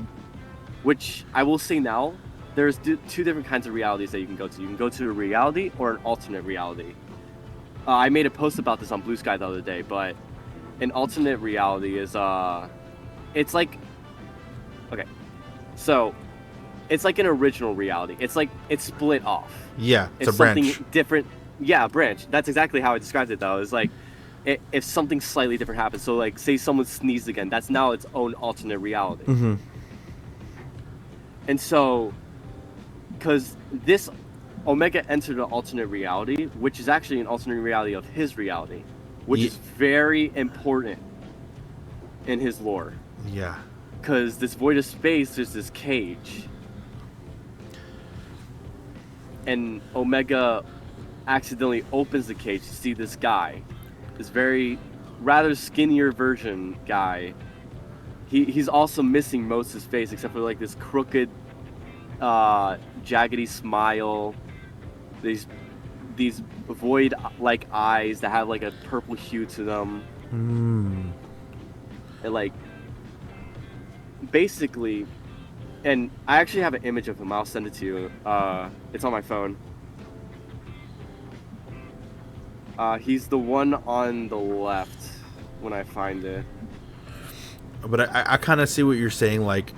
Which I will say now, there's 2 different kinds of realities that you can go to. You can go to a reality or an alternate reality. I made a post about this on Blue Sky the other day, but an alternate reality is it's like, okay, so it's like an original reality. It's like it's split off. Yeah, it's a something branch. Different. Yeah, a branch. That's exactly how I described it though. It's like if something slightly different happens. So like, say someone sneezed again, that's now its own alternate reality. And so, because this Omega entered an alternate reality, which is actually an alternate reality of his reality, which is very important in his lore. Yeah. Because this void of space, there's this cage. And Omega accidentally opens the cage to see this guy. This very, rather skinnier version guy. He's also missing most of his face, except for like this crooked, jaggedy smile. These void-like eyes that have like a purple hue to them. And like, basically, and I actually have an image of him. I'll send it to you. It's on my phone. He's the one on the left when I find it. But I kind of see what you're saying, like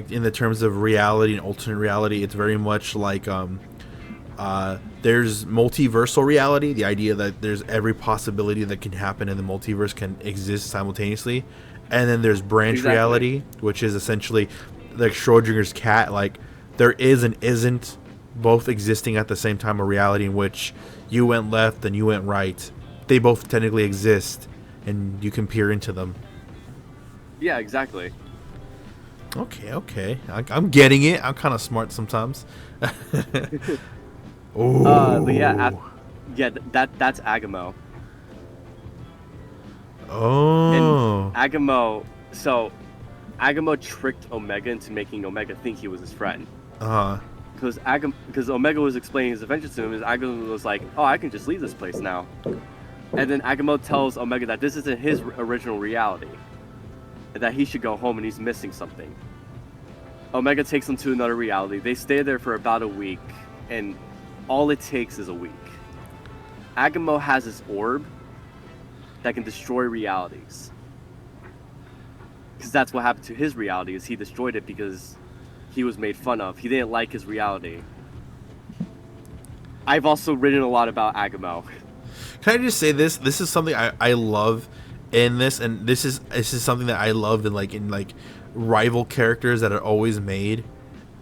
in the terms of reality and alternate reality. It's very much like there's multiversal reality, the idea that there's every possibility that can happen in the multiverse can exist simultaneously, and then there's branch reality, which is essentially like Schrodinger's cat, like there is and isn't both existing at the same time, a reality in which you went left and you went right. They both technically exist, and you can peer into them. Yeah, exactly. Okay. I'm getting it. I'm kind of smart sometimes. Oh. But yeah, that's Agamo. Oh. And Agamo tricked Omega into making Omega think he was his friend. Because Omega was explaining his adventure to him, and Agamo was like, "Oh, I can just leave this place now." And then Agamo tells Omega that this isn't his original reality, and that he should go home and he's missing something. Omega takes him to another reality. They stay there for about a week, and all it takes is a week. Agamo has this orb that can destroy realities. Because that's what happened to his reality, is he destroyed it because he was made fun of. He didn't like his reality. I've also written a lot about Agamo. Can I just say this? This is something I love in this, and this is something that I loved in rival characters that are always made,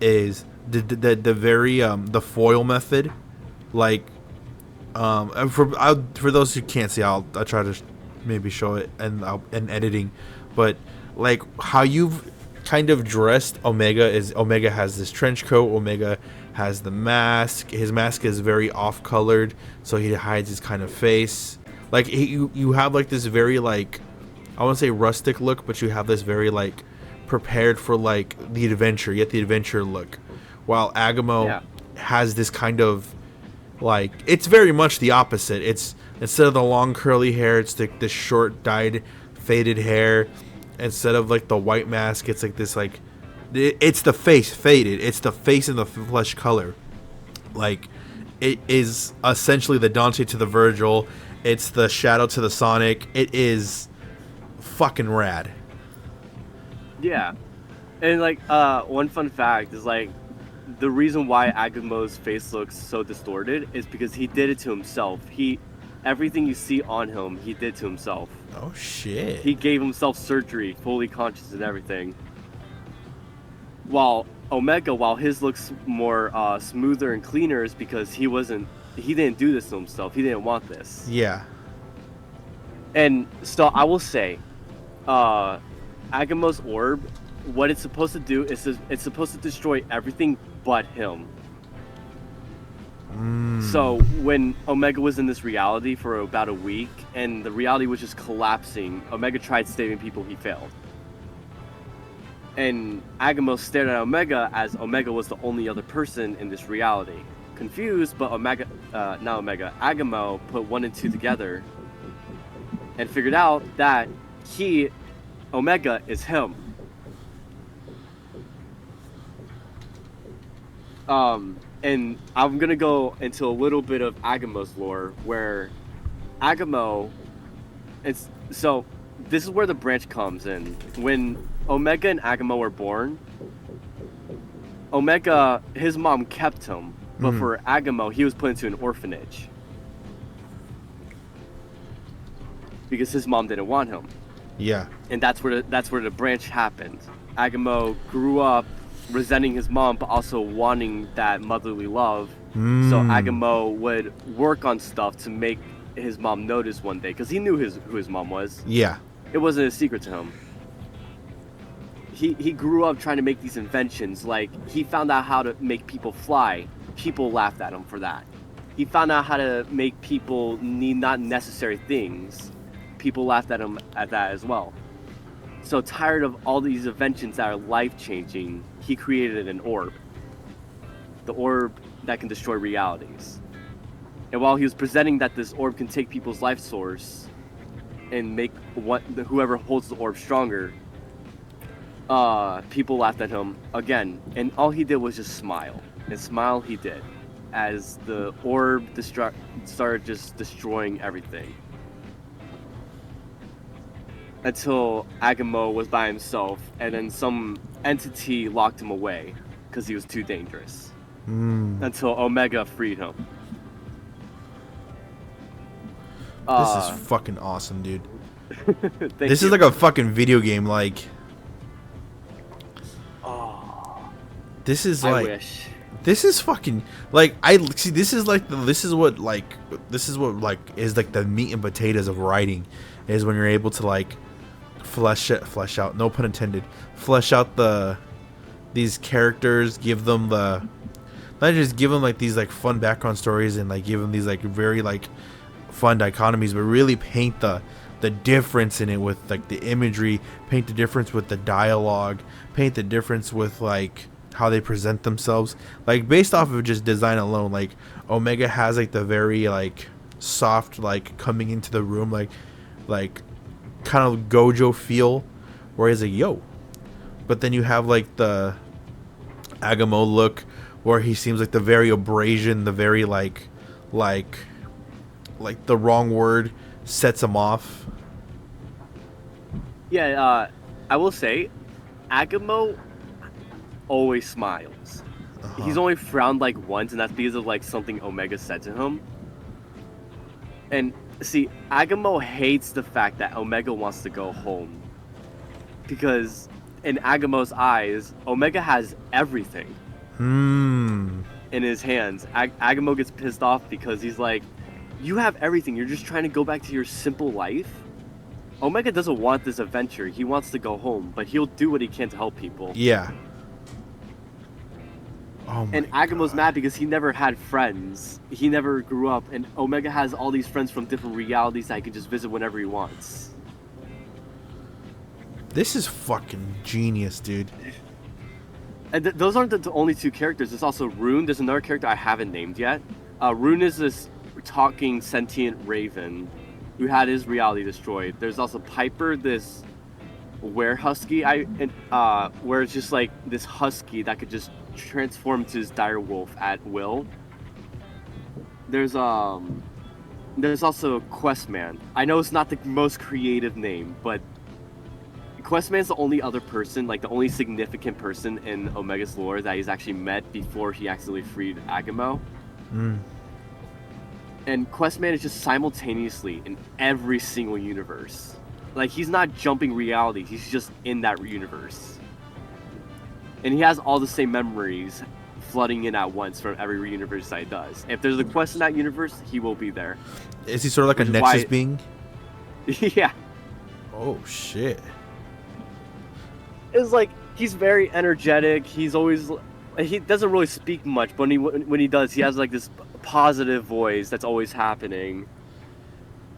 is the very the foil method. For those who can't see, I'll try to maybe show it in editing, but like how you've kind of dressed Omega is Omega has this trench coat, Omega has the mask. His mask is very off colored, so he hides his kind of face. Like you have like this very like, I won't say rustic look, but you have this very like prepared for like the adventure, yet the adventure look. While Agamo has this kind of like, it's very much the opposite. It's instead of the long curly hair, it's the short dyed faded hair. Instead of like the white mask, it's like this like, it's the face faded. It's the face in the flesh color. Like it is essentially the Dante to the Virgil. It's the Shadow to the Sonic. It is fucking rad. Yeah, and like one fun fact is like the reason why Agamo's face looks so distorted is because he did it to himself. Everything you see on him, he did to himself. Oh shit. He gave himself surgery, fully conscious and everything. While Omega, while his looks more smoother and cleaner, is because he didn't do this to himself. He didn't want this. Yeah. And so I will say, Agamo's orb, what it's supposed to do is it's supposed to destroy everything but him. So when Omega was in this reality for about a week and the reality was just collapsing, Omega tried saving people, he failed. And Agamo stared at Omega as Omega was the only other person in this reality. Confused, but Agamo put 1 and 2 together and figured out that Omega is him. And I'm gonna go into a little bit of Agamo's lore, where Agamo, so this is where the branch comes in. When Omega and Agamo were born, Omega, his mom kept him, but for Agamo, he was put into an orphanage because his mom didn't want him. Yeah. And that's where the branch happened. Agamo grew up resenting his mom, but also wanting that motherly love. So Agamo would work on stuff to make his mom notice one day, because he knew who his mom was. Yeah. It wasn't a secret to him. He grew up trying to make these inventions. Like, he found out how to make people fly. People laughed at him for that. He found out how to make people need not necessary things. People laughed at him at that as well. So tired of all these inventions that are life-changing, he created an orb. The orb that can destroy realities. And while he was presenting that this orb can take people's life source and make whoever holds the orb stronger, people laughed at him again. And all he did was just smile. And smile he did as the orb started just destroying everything. Until Agamo was by himself, and then some entity locked him away because he was too dangerous. Until Omega freed him. This is fucking awesome, dude. This is like a fucking video game. Like, this is like, I wish. This is fucking like, I see. This is what is like the meat and potatoes of writing. is when you're able to like flesh out, no pun intended, flesh out these characters, give them the, not just give them like these like fun background stories and like give them these like very like fun dichotomies, but really paint the difference in it with like the imagery, paint the difference with the dialogue, paint the difference with like how they present themselves, like based off of just design alone. Like Omega has like the very like soft like coming into the room like kind of Gojo feel, where he's like yo, but then you have like the Agamo look where he seems like the very abrasion, the very like the wrong word sets him off. Yeah, I will say, Agamo always smiles. He's only frowned like once, and that's because of like something Omega said to him. And see, Agamo hates the fact that Omega wants to go home, because in Agamo's eyes, Omega has everything in his hands. Agamo gets pissed off because he's like, you have everything, you're just trying to go back to your simple life? Omega doesn't want this adventure, he wants to go home, but he'll do what he can to help people. Yeah. Oh my and Agamo's mad because he never had friends. He never grew up, and Omega has all these friends from different realities that he can just visit whenever he wants. This is fucking genius, dude. And those aren't the only two characters. There's also Rune. There's another character I haven't named yet. Rune is this talking sentient raven who had his reality destroyed. There's also Piper, this were-husky, where it's just like this husky that could just transform to his dire wolf at will. There's also Questman. I know it's not the most creative name, but Questman's the only other person, like the only significant person in Omega's lore that he's actually met before he accidentally freed Agamo. And Questman is just simultaneously in every single universe. Like, he's not jumping realities, he's just in that universe. And he has all the same memories flooding in at once from every universe that he does. If there's a quest in that universe, he will be there. Is he sort of like a Nexus being? Yeah. Oh, shit. It's like, he's very energetic, he doesn't really speak much, but when he does, he has like this positive voice that's always happening.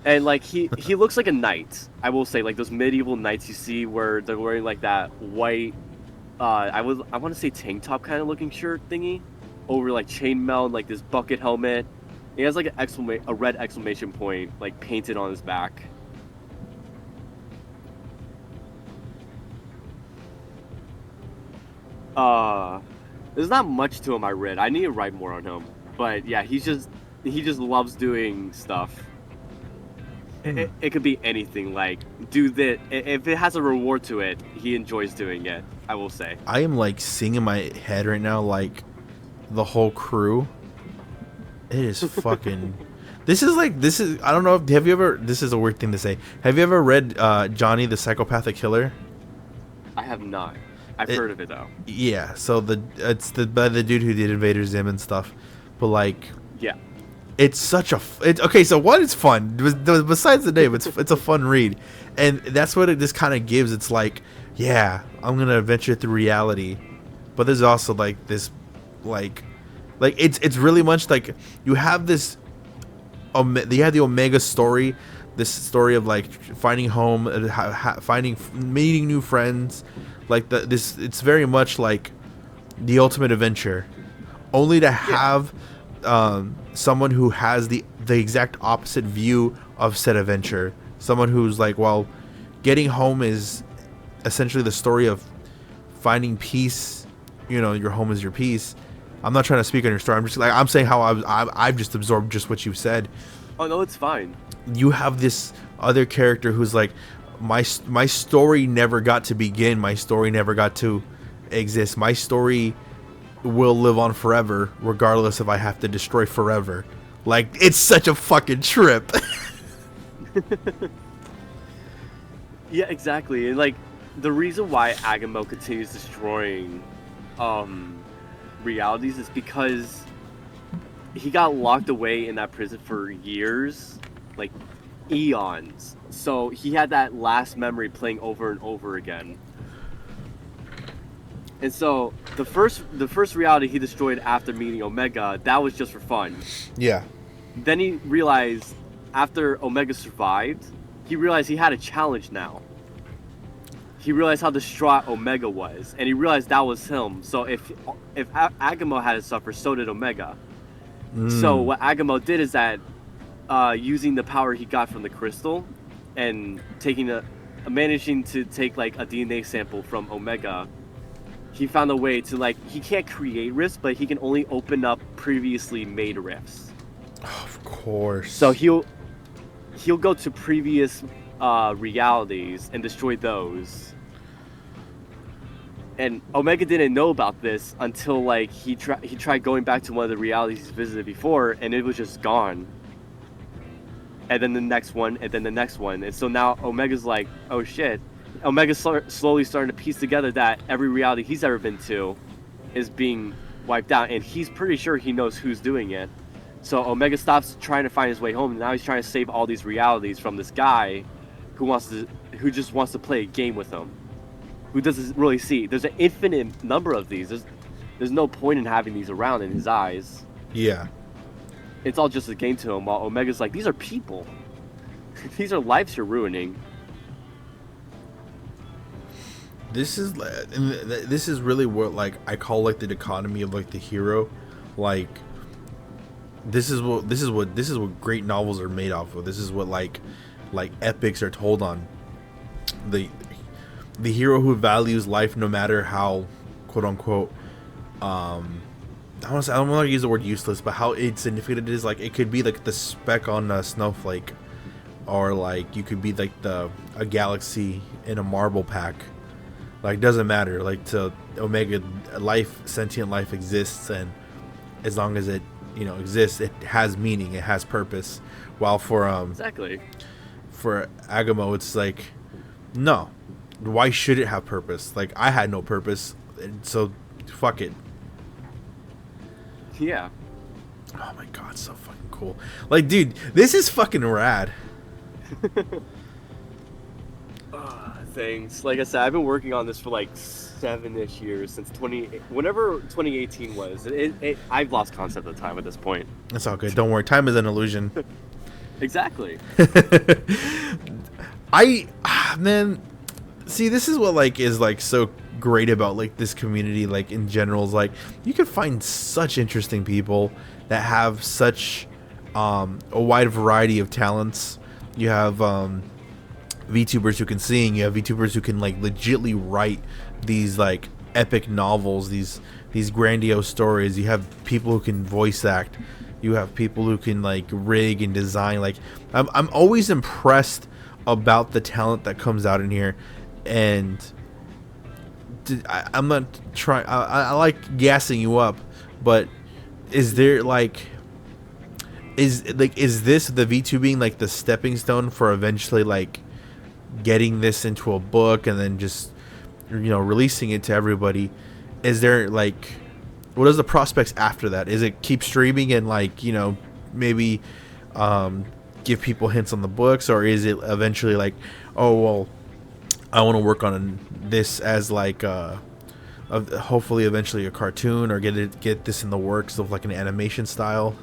And like he looks like a knight, I will say, like those medieval knights you see where they're wearing like that white I want to say tank top kind of looking shirt thingy over like chainmail and like this bucket helmet. He has like a red exclamation point like painted on his back. There's not much to him I read. I need to write more on him. But yeah, he just loves doing stuff. It could be anything, like do that. If it has a reward to it, he enjoys doing it, I will say. I am like seeing in my head right now like the whole crew. It is fucking this is I don't know, have you ever, this is a weird thing to say, have you ever read Johnny the Psychopathic Killer? I have not. I've heard of it though. Yeah, so it's by the dude who did Invader Zim and stuff. But like, yeah, it's such a okay. So one, it's fun. Besides the name, it's a fun read, and that's what this kind of gives. It's like, yeah, I'm gonna adventure through reality, but there's also like this, like it's really much like you have this. You have the Omega story, this story of like finding home, meeting new friends, like it's very much like the ultimate adventure, only to have someone who has the exact opposite view of said adventure. Someone who's like, well, getting home is essentially the story of finding peace. You know, your home is your peace. I'm not trying to speak on your story. I'm just like, I'm saying how I've just absorbed just what you said. Oh no, it's fine. You have this other character who's like, my story never got to begin. My story never got to exist. My story will live on forever, regardless if I have to destroy forever. Like, it's such a fucking trip. Yeah, exactly. And like, the reason why Agamo continues destroying realities is because he got locked away in that prison for years. Like, eons. So he had that last memory playing over and over again. And so the first reality he destroyed after meeting Omega, that was just for fun. Yeah. Then he realized, after Omega survived, he realized he had a challenge now. He realized how distraught Omega was, and he realized that was him. So if Agamo had to suffer, so did Omega. So what Agamo did is that, using the power he got from the crystal, and managing to take like a DNA sample from Omega, he found a way to, like, he can't create rifts, but he can only open up previously made rifts. Of course. So he'll go to previous realities and destroy those. And Omega didn't know about this until, like, he tried going back to one of the realities he's visited before, and it was just gone. And then the next one, and then the next one. And so now Omega's like, oh shit. Omega's slowly starting to piece together that every reality he's ever been to is being wiped out, and he's pretty sure he knows who's doing it. So Omega stops trying to find his way home, and now he's trying to save all these realities from this guy who just wants to play a game with him, who doesn't really see. There's an infinite number of these. There's no point in having these around in his eyes. Yeah. It's all just a game to him, while Omega's like, these are people. These are lives you're ruining. This is really what, like, I call, like, the dichotomy of, like, the hero. Like, this is what great novels are made off of. This is what like epics are told on. The hero who values life no matter how, quote unquote, I don't want to use the word useless, but how insignificant it is. Like, it could be like the speck on a snowflake, or like you could be like a galaxy in a marble pack. Like, doesn't matter. Like, to Omega, sentient life exists, and as long as it, exists, it has meaning, it has purpose. While for exactly, for Agamo, it's like, no, why should it have purpose? Like, I had no purpose, so fuck it. Yeah. Oh my god, so fucking cool. Like, dude, this is fucking rad. Things. Like I said, I've been working on this for like 7-ish years, since whenever 2018 was. I've lost concept of time at this point. That's all good. Don't worry. Time is an illusion. Exactly. Man, see, this is what like is like so great about like this community, like in general, is like you can find such interesting people that have such a wide variety of talents. You have VTubers who can sing, you have VTubers who can like legitly write these like epic novels, these grandiose stories. You have people who can voice act, you have people who can like rig and design. Like, I'm always impressed about the talent that comes out in here. And I'm not trying, I like gassing you up, but is there like, is this the VTubing like the stepping stone for eventually like getting this into a book and then just releasing it to everybody? Is there like, what is the prospects after that? Is it keep streaming and like maybe give people hints on the books, or is it eventually like, oh well, I want to work on this as like hopefully eventually a cartoon, or get this in the works of like an animation style?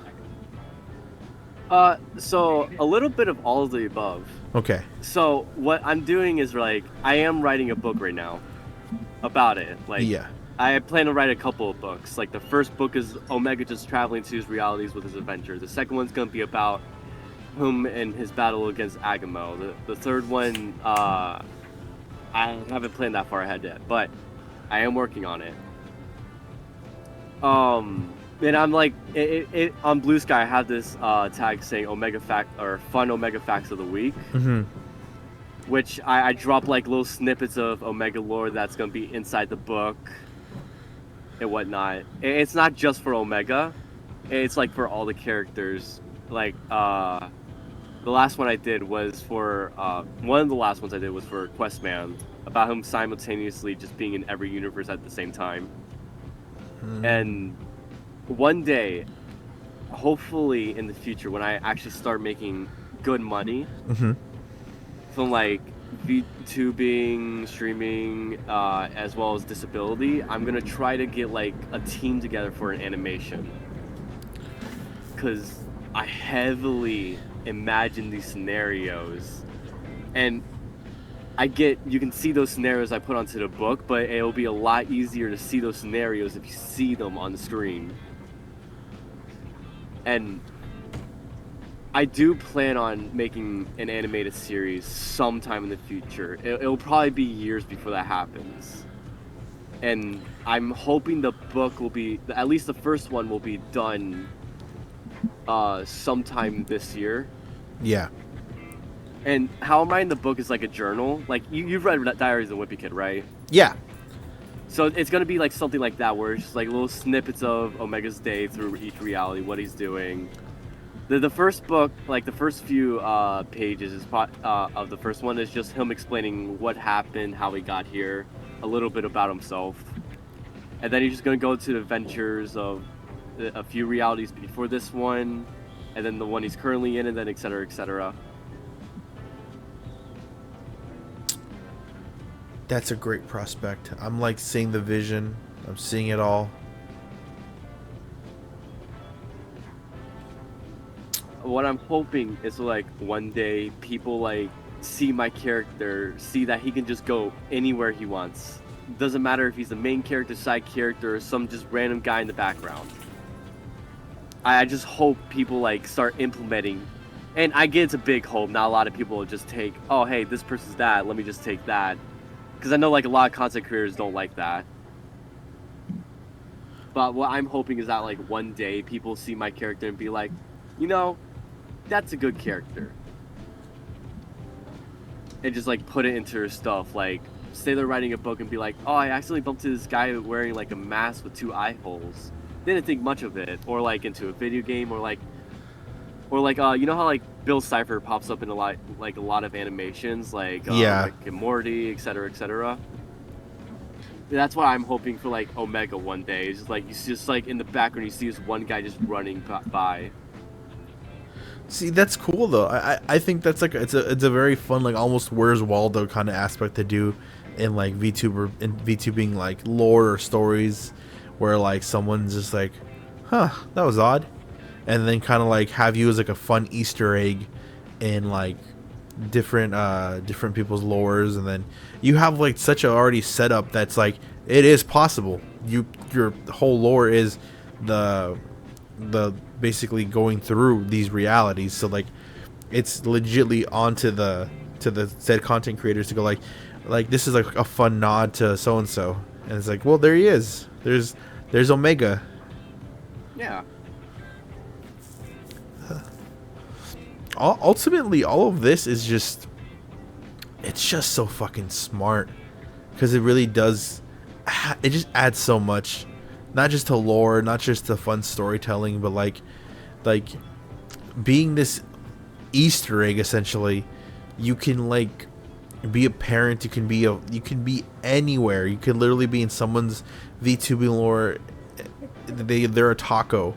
So a little bit of all of the above. Okay. So what I'm doing is like, I am writing a book right now about it. Like, yeah, I plan to write a couple of books. Like, the first book is Omega just traveling to his realities with his adventure. The second one's gonna be about him and his battle against Agamo. The third one, I haven't planned that far ahead yet, but I am working on it. And I'm like, on Blue Sky, I have this tag saying Omega Fact, or Fun Omega Facts of the Week, which I drop like little snippets of Omega lore that's gonna be inside the book and whatnot. It's not just for Omega; it's like for all the characters. Like the last one I did was for one of the last ones I did was for Questman, about him simultaneously just being in every universe at the same time. And one day, hopefully in the future, when I actually start making good money Mm-hmm. from like VTubing, streaming, as well as disability, I'm gonna try to get like a team together for an animation. Cause I heavily imagine these scenarios, and you can see those scenarios I put onto the book, but it'll be a lot easier to see those scenarios if you see them on the screen. And I do plan on making an animated series sometime in the future. It'll probably be years before that happens. And I'm hoping the book will be, at least the first one will be done sometime this year. Yeah. And how I'm writing the book is like a journal. Like, you've read Diaries of a Wimpy Kid, right? Yeah. So it's going to be like something like that, where it's just like little snippets of Omega's day through each reality, what he's doing. The first book, like the first few pages of the first one is just him explaining what happened, how he got here, a little bit about himself. And then he's just going to go to the adventures of a few realities before this one, and then the one he's currently in, and then et cetera, et cetera. That's a great prospect. I'm like seeing the vision. I'm seeing it all. What I'm hoping is like one day people like see my character, see that he can just go anywhere he wants. Doesn't matter if he's the main character, side character, or some just random guy in the background. I just hope people like start implementing, and I get it's a big hope. Not a lot of people will just take, oh hey, this person's that, let me just take that. Because I know like a lot of content creators don't like that. But what I'm hoping is that like one day people see my character and be like, you know, that's a good character. And just like put it into their stuff. Like, say they're writing a book and be like, oh, I accidentally bumped into this guy wearing like a mask with 2 eye holes. Didn't think much of it. Or like into a video game, or like you know how like Bill Cipher pops up in a lot of animations, like Rick and Morty, etc., etc. That's what I'm hoping for like Omega one day. It's just like you see, just like in the background you see this one guy just running by. See, that's cool though. I think that's like it's a very fun, like almost Where's Waldo kind of aspect to do in like VTubing like lore or stories, where like someone's just like, huh, that was odd, and then kind of like have you as like a fun Easter egg in like different people's lores, and then you have like such a already setup that's like it is possible. Your whole lore is the basically going through these realities, so like it's legitly onto the said content creators to go like this is like a fun nod to so and so, and it's like, well, there he is. There's Omega. Yeah. Ultimately, all of this is just so fucking smart, because it really does. It just adds so much, not just to lore, not just to fun storytelling, but like being this Easter egg. Essentially, you can like be a parent. You can be anywhere. You can literally be in someone's VTubing lore. They're a taco,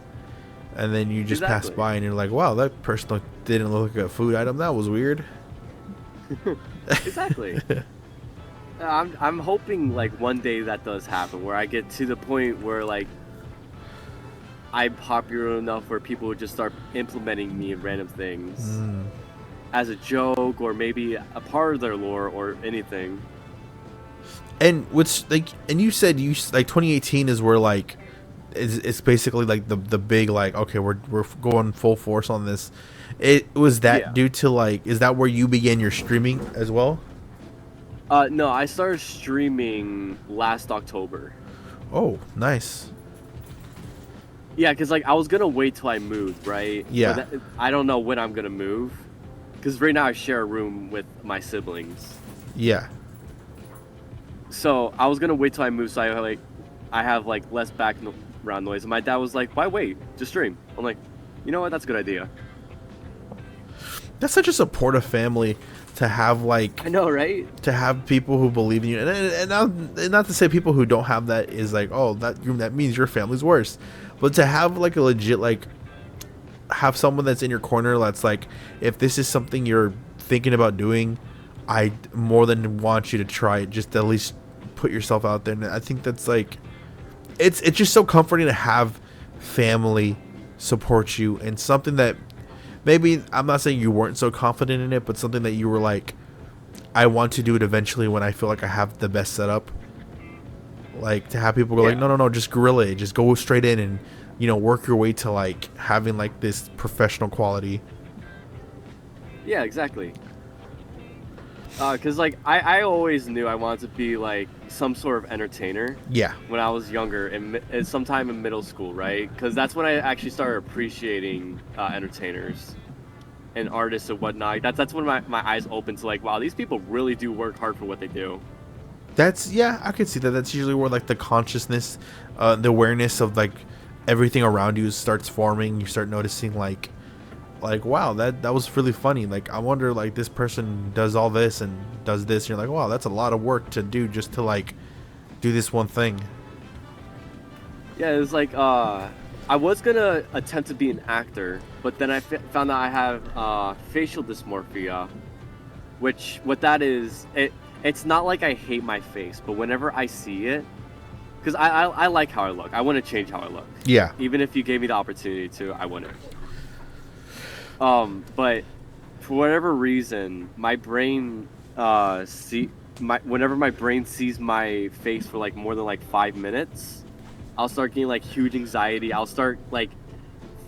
and then you just pass by and you're like, wow, that person didn't look like a food item. That was weird. Exactly. I'm hoping like one day that does happen, where I get to the point where like I'm popular enough where people would just start implementing me in random things as a joke, or maybe a part of their lore or anything. And what's like, and you said 2018 is where like it's basically like the big like, okay, we're going full force on this. It was that due to like, is that where you began your streaming as well? No, I started streaming last October. Oh, nice. Yeah, because like I was gonna wait till I moved, right? Yeah. But I don't know when I'm gonna move, because right now I share a room with my siblings. Yeah. So I was gonna wait till I moved, so I have like less background noise. And my dad was like, "Why wait? Just stream." I'm like, you know what? That's a good idea. That's such a supportive family to have, like, I know, right? To have people who believe in you, and not to say people who don't have that is like, oh, that means your family's worse, but to have like a legit like, have someone that's in your corner that's like, if this is something you're thinking about doing, I more than want you to try it. Just at least put yourself out there. And I think that's like, it's just so comforting to have family support you, and something that maybe, I'm not saying you weren't so confident in it, but something that you were like, I want to do it eventually when I feel like I have the best setup. Like, to have people go like, no, just gorilla it, just go straight in and, you know, work your way to like having like this professional quality. Yeah, exactly. Because like I always knew I wanted to be like some sort of entertainer. Yeah. When I was younger, and sometime in middle school, right? Because that's when I actually started appreciating entertainers and artists and whatnot. That's when my eyes opened to like, wow, these people really do work hard for what they do. That's, yeah, I could see that. That's usually where like the consciousness, the awareness of like everything around you starts forming. You start noticing like wow, that was really funny. Like, I wonder, like, this person does all this and does this, and you're like, wow, that's a lot of work to do just to like do this one thing. Yeah, it was like I was gonna attempt to be an actor, but then I found out I have facial dysmorphia, which what that is, it's not like I hate my face, but whenever I see it, because I like how I look, I want to change how I look. Yeah. Even if you gave me the opportunity to, I wouldn't. But for whatever reason, my brain whenever my brain sees my face for like more than like 5 minutes, I'll start getting like huge anxiety. I'll start like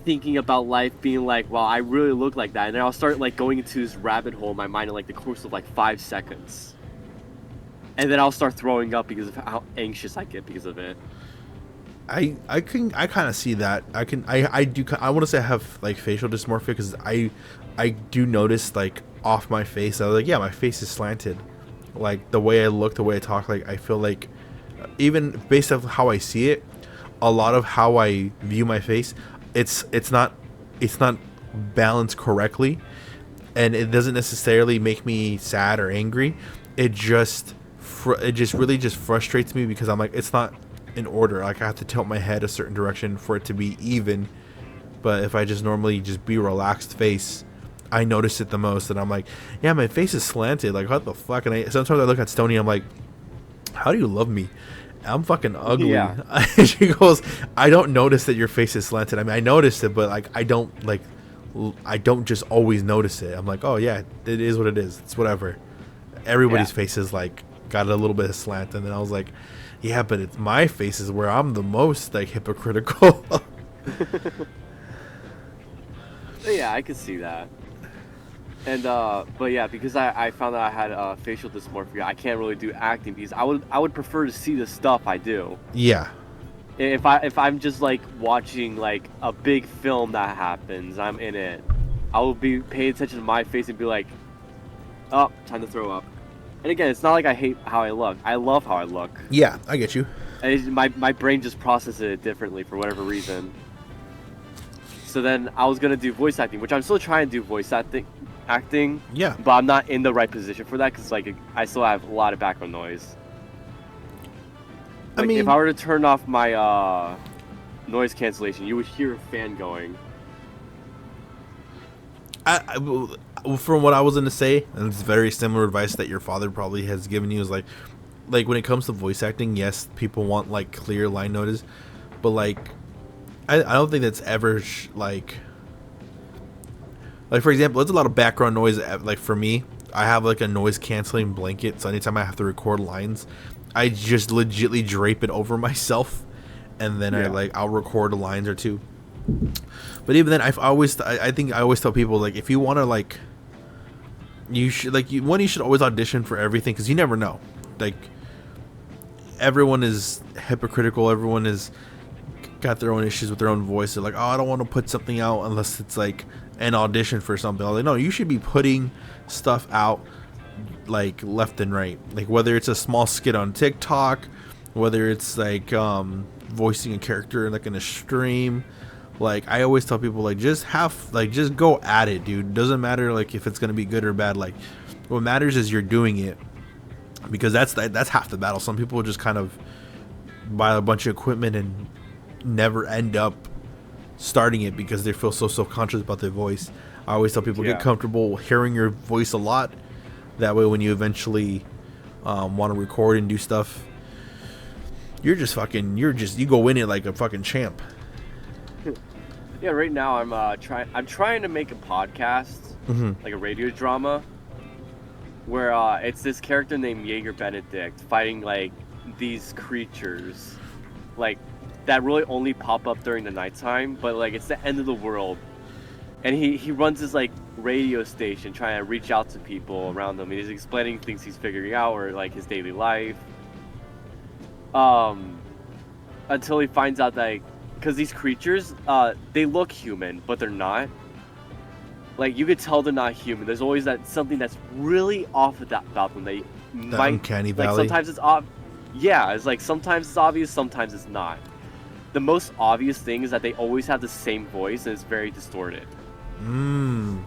thinking about life, being like, wow, I really look like that, and then I'll start like going into this rabbit hole in my mind in like the course of like 5 seconds, and then I'll start throwing up because of how anxious I get because of it. I kind of see that. I want to say I have like facial dysmorphia because I do notice like off my face. I was like, yeah, my face is slanted. Like the way I look, the way I talk, like I feel like even based off how I see it, a lot of how I view my face, it's not balanced correctly, and it doesn't necessarily make me sad or angry. It just really just frustrates me because I'm like, it's not in order. Like, I have to tilt my head a certain direction for it to be even. But if I just normally just be relaxed face, I notice it the most, and I'm like, yeah, my face is slanted. Like, what the fuck? And sometimes I look at Stony, I'm like, how do you love me? I'm fucking ugly. Yeah. She goes, I don't notice that your face is slanted. I mean, I noticed it, but like I don't just always notice it. I'm like, oh yeah, it is what it is. It's whatever. Everybody's face is like got a little bit of slant, and then I was like, yeah, but it's my face is where I'm the most like hypocritical. Yeah, I could see that. And but yeah, because I found out I had facial dysmorphia, I can't really do acting because I would prefer to see the stuff I do. Yeah. If I'm just like watching like a big film that happens, I'm in it, I will be paying attention to my face and be like, oh, time to throw up. And again, it's not like I hate how I look. I love how I look. Yeah, I get you. My brain just processes it differently for whatever reason. So then I was gonna do voice acting, which I'm still trying to do voice acting. Yeah. But I'm not in the right position for that because like I still have a lot of background noise. Like, I mean, if I were to turn off my noise cancellation, you would hear a fan going. From what I was going to say, and it's very similar advice that your father probably has given you, is like when it comes to voice acting, yes, people want like clear line notice, but like I don't think that's ever like for example, there's a lot of background noise. Like for me, I have like a noise canceling blanket, so anytime I have to record lines, I just legitly drape it over myself, and then I'll record a lines or two. But even then, I think I always tell people, like, if you want to, like, you should you should always audition for everything, because you never know. Like, everyone is hypocritical. Everyone is got their own issues with their own voice. They're like, oh, I don't want to put something out unless it's like an audition for something. I'm like, no, you should be putting stuff out like left and right. Like, whether it's a small skit on TikTok, whether it's like voicing a character like in a stream. Like, I always tell people, like, just go at it, dude. Doesn't matter like if it's gonna be good or bad. Like, what matters is you're doing it, because that's half the battle. Some people just kind of buy a bunch of equipment and never end up starting it because they feel so self-conscious about their voice. I always tell people, Yeah. get comfortable hearing your voice a lot. That way when you eventually want to record and do stuff, you go in it like a fucking champ. Yeah, right now I'm trying to make a podcast, like a radio drama, where it's this character named Jaeger Benedict fighting like these creatures, like that really only pop up during the nighttime, but like it's the end of the world, and he runs this like radio station trying to reach out to people around him. He's explaining things he's figuring out or like his daily life, until he finds out that, because these creatures, they look human but they're not. Like you could tell they're not human. There's always something that's really off about them. They might, uncanny like valley. sometimes it's it's like sometimes it's obvious, sometimes it's not. The most obvious thing is that they always have the same voice and it's very distorted. And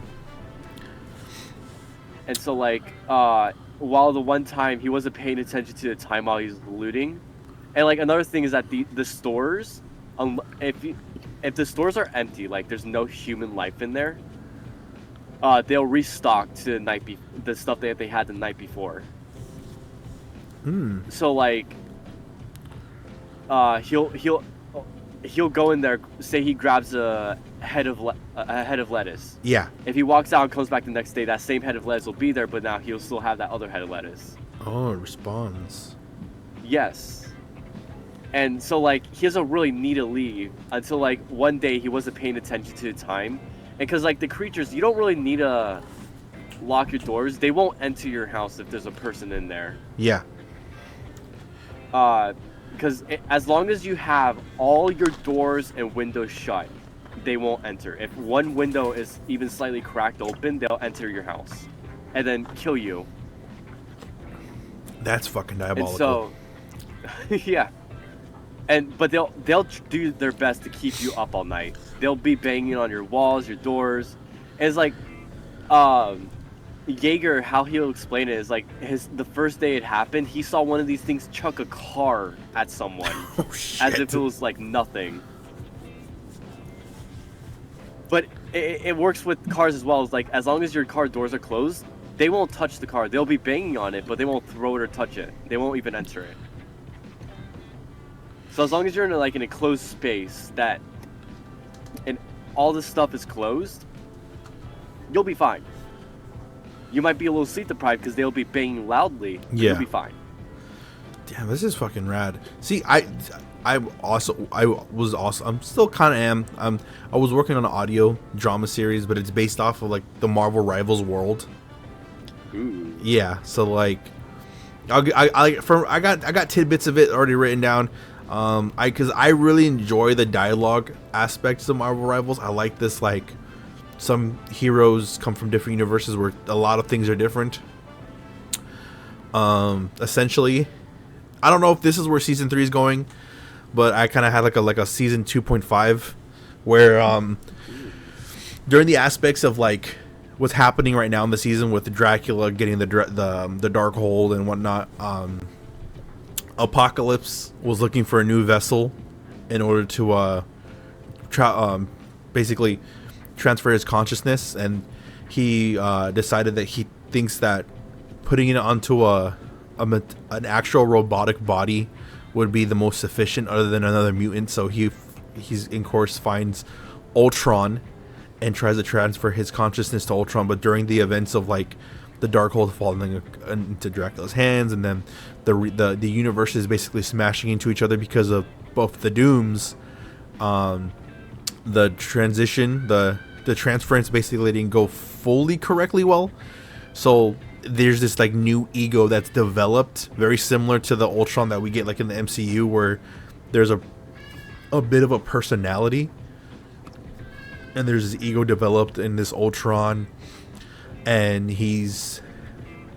so like while the one time he wasn't paying attention to the time while he was looting, and like another thing is that the stores, if the stores are empty, like there's no human life in there, they'll restock to the stuff that they had the night before. So like he'll go in there, say he grabs a head of lettuce. Yeah. If he walks out and comes back the next day, that same head of lettuce will be there, but now he'll still have that other head of lettuce. Oh, it responds. Yes. And so like he doesn't really need to leave until like one day he wasn't paying attention to the time. And because like the creatures, you don't really need to lock your doors. They won't enter your house if there's a person in there. Yeah. Because as long as you have all your doors and windows shut, they won't enter. If one window is even slightly cracked open, they'll enter your house and then kill you. That's fucking diabolical. And so, yeah. But they'll do their best to keep you up all night. They'll be banging on your walls, your doors. And it's like, Jaeger, how he'll explain it is like the first day it happened, he saw one of these things chuck a car at someone, as if it was like nothing. But it works with cars as well. It's like as long as your car doors are closed, they won't touch the car. They'll be banging on it, but they won't throw it or touch it. They won't even enter it. So as long as you're in an enclosed space and all this stuff is closed, you'll be fine. You might be a little sleep deprived because they'll be banging loudly. But Yeah. You'll be fine. Damn, this is fucking rad. See, I still kind of am. I was working on an audio drama series, but it's based off of like the Marvel Rivals world. Ooh. Yeah, so like, I got tidbits of it already written down. Because I really enjoy the dialogue aspects of Marvel Rivals. I like this, like, some heroes come from different universes where a lot of things are different. Essentially, I don't know if this is where season 3 is going, but I kind of had like a season 2.5 where during the aspects of like what's happening right now in the season with Dracula getting the dark hold and whatnot, Apocalypse was looking for a new vessel in order to basically transfer his consciousness, and he decided that he thinks that putting it onto an actual robotic body would be the most sufficient other than another mutant. So he's in course finds Ultron and tries to transfer his consciousness to Ultron, but during the events of like the Darkhold falling into Dracula's hands, and then the universe is basically smashing into each other because of both the dooms. The transition, the transference basically didn't go fully correctly well. So there's this like new ego that's developed, very similar to the Ultron that we get like in the MCU, where there's a bit of a personality, and there's this ego developed in this Ultron. And he's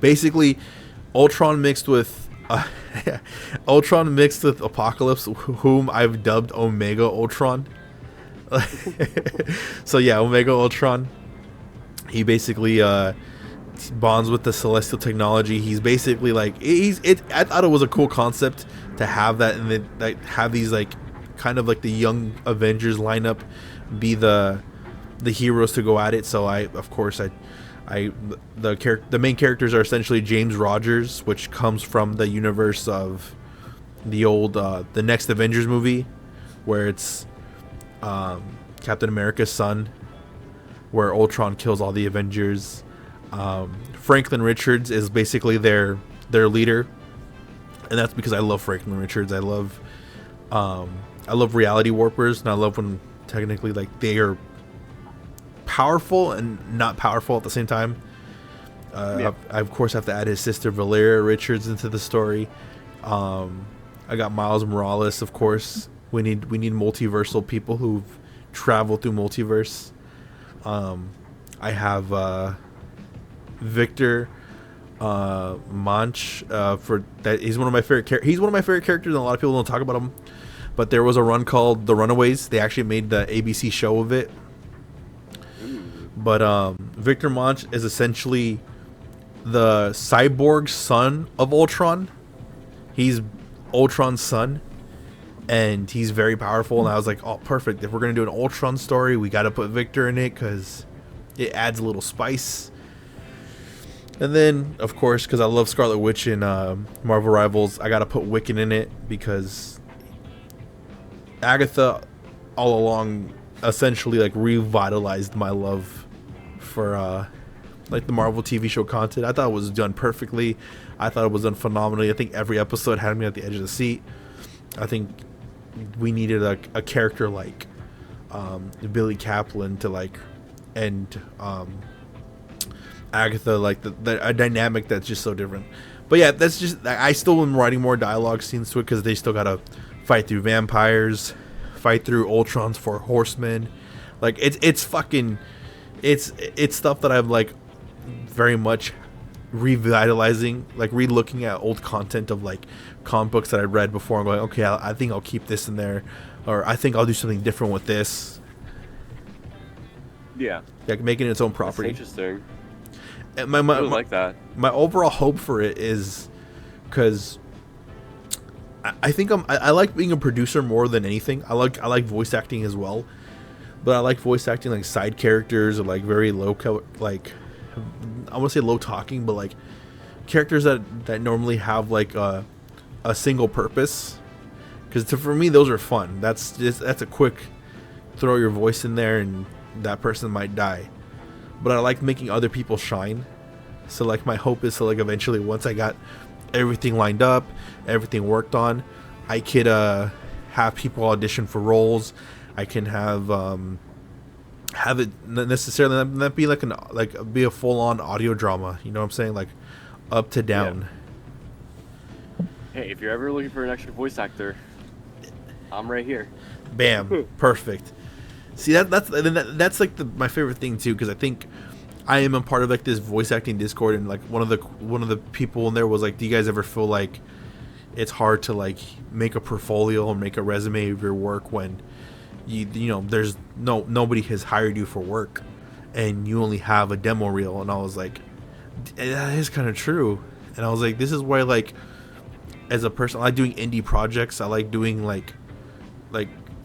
basically Ultron mixed with Apocalypse, whom I've dubbed Omega Ultron. So yeah, Omega Ultron. He basically bonds with the celestial technology. He's basically like I thought it was a cool concept to have that, and then like have these like kind of like the young Avengers lineup be the heroes to go at it. So the main characters are essentially James Rogers, which comes from the universe of the old the next Avengers movie, where it's Captain America's son, where Ultron kills all the Avengers. Franklin Richards is basically their leader, and that's because I love Franklin Richards. I love reality warpers, and I love when technically like they are powerful and not powerful at the same time. I of course have to add his sister Valeria Richards into the story. I got Miles Morales, of course. We need multiversal people who've traveled through multiverse. I have Victor Munch for that. He's one of my favorite characters, and a lot of people don't talk about him. But there was a run called The Runaways. They actually made the ABC show of it. But Victor Munch is essentially the cyborg son of Ultron. He's Ultron's son, and he's very powerful. And I was like, oh, perfect. If we're going to do an Ultron story, we got to put Victor in it because it adds a little spice. And then, of course, because I love Scarlet Witch in Marvel Rivals, I got to put Wiccan in it because Agatha all along essentially like revitalized my love for like the Marvel TV show content. I thought it was done perfectly. I thought it was done phenomenally. I think every episode had me at the edge of the seat. I think we needed a character like Billy Kaplan to like, and Agatha, like a dynamic that's just so different. But yeah, that's just, I still am writing more dialogue scenes to it because they still gotta fight through vampires, fight through Ultron's four horsemen. Like it's fucking, it's stuff that I'm like very much revitalizing, like re-looking at old content of like comic books that I read before and going, okay, I think I'll keep this in there, or I think I'll do something different with this. Yeah, like making it its own property. That's interesting. And I really like that. My overall hope for it is because I think I like being a producer more than anything. I like voice acting as well, but I like voice acting like side characters or like very low like, I want to say low talking, but like characters that normally have like a single purpose. Because for me, those are fun. That's a quick throw your voice in there and that person might die. But I like making other people shine. So like my hope is to like eventually, once I got everything lined up, everything worked on, I could have people audition for roles. I can have it necessarily not be like be a full-on audio drama. You know what I'm saying? Like up to down. Yeah. Hey, if you're ever looking for an extra voice actor, I'm right here. Bam, perfect. See that's like my favorite thing too, because I think I am a part of like this voice acting Discord, and like one of the people in there was like, do you guys ever feel like it's hard to like make a portfolio or make a resume of your work when you know there's nobody has hired you for work and you only have a demo reel? And I was like, that is kind of true. And I was like, this is why, like, as a person, I like doing indie projects. I like doing like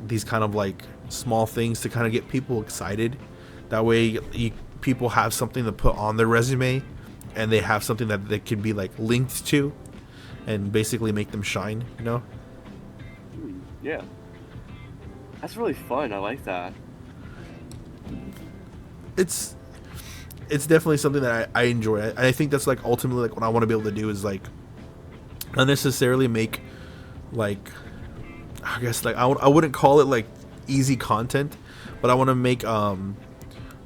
these kind of like small things to kind of get people excited. That way people have something to put on their resume, and they have something that they can be like linked to and basically make them shine, you know? Yeah. That's really fun. I like that. It's definitely something that I enjoy. I think that's like ultimately like what I want to be able to do is like not necessarily make like, I guess like I wouldn't call it like easy content, but I want to make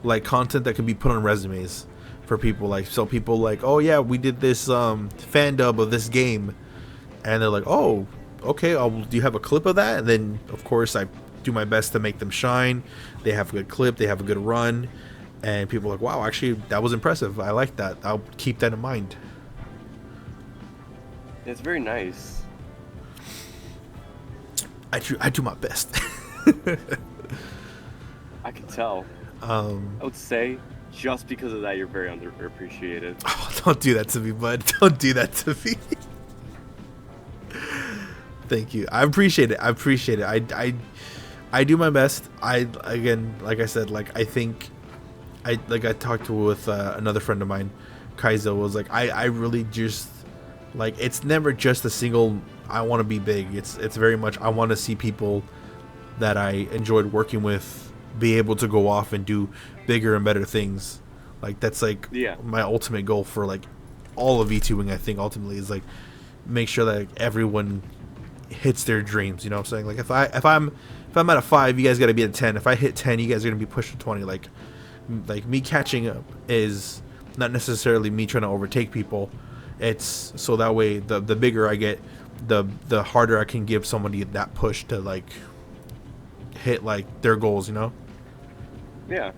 like content that can be put on resumes for people, like, so people like, oh yeah, we did this fan dub of this game, and they're like, oh okay, do you have a clip of that? And then of course I do my best to make them shine. They have a good clip, they have a good run, and people are like, wow, actually that was impressive, I like that, I'll keep that in mind. It's very nice. I do my best. I can tell. I would say just because of that, you're very underappreciated. Oh, don't do that to me, bud. Don't do that to me. Thank you. I appreciate it. I do my best. Again, like I said, like I think I talked with another friend of mine, Kaizo, was like I really just like, it's never just a single I want to be big. It's very much I want to see people that I enjoyed working with be able to go off and do bigger and better things. Like that's like my ultimate goal for like all of VTubing. I think ultimately is like make sure that everyone hits their dreams. You know what I'm saying? Like if I'm at a 5, you guys got to be at a 10. If I hit 10, you guys are gonna be pushed to 20. Like me catching up is not necessarily me trying to overtake people. It's so that way the bigger I get, the harder I can give somebody that push to like hit like their goals, you know? Yeah.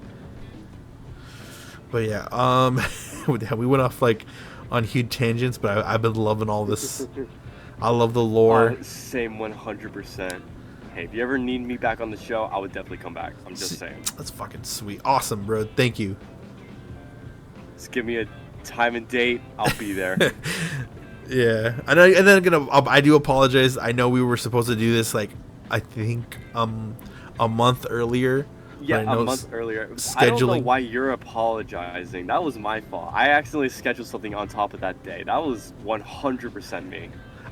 But yeah, we went off like on huge tangents, but I've been loving all this. I love the lore. Same 100%. Hey, if you ever need me back on the show, I would definitely come back. I'm just saying. That's fucking sweet. Awesome, bro. Thank you. Just give me a time and date. I'll be there. Yeah. And then I do apologize. I know we were supposed to do this like I think a month earlier. Yeah, a month earlier. Scheduling. I don't know why you're apologizing. That was my fault. I accidentally scheduled something on top of that day. That was 100% me.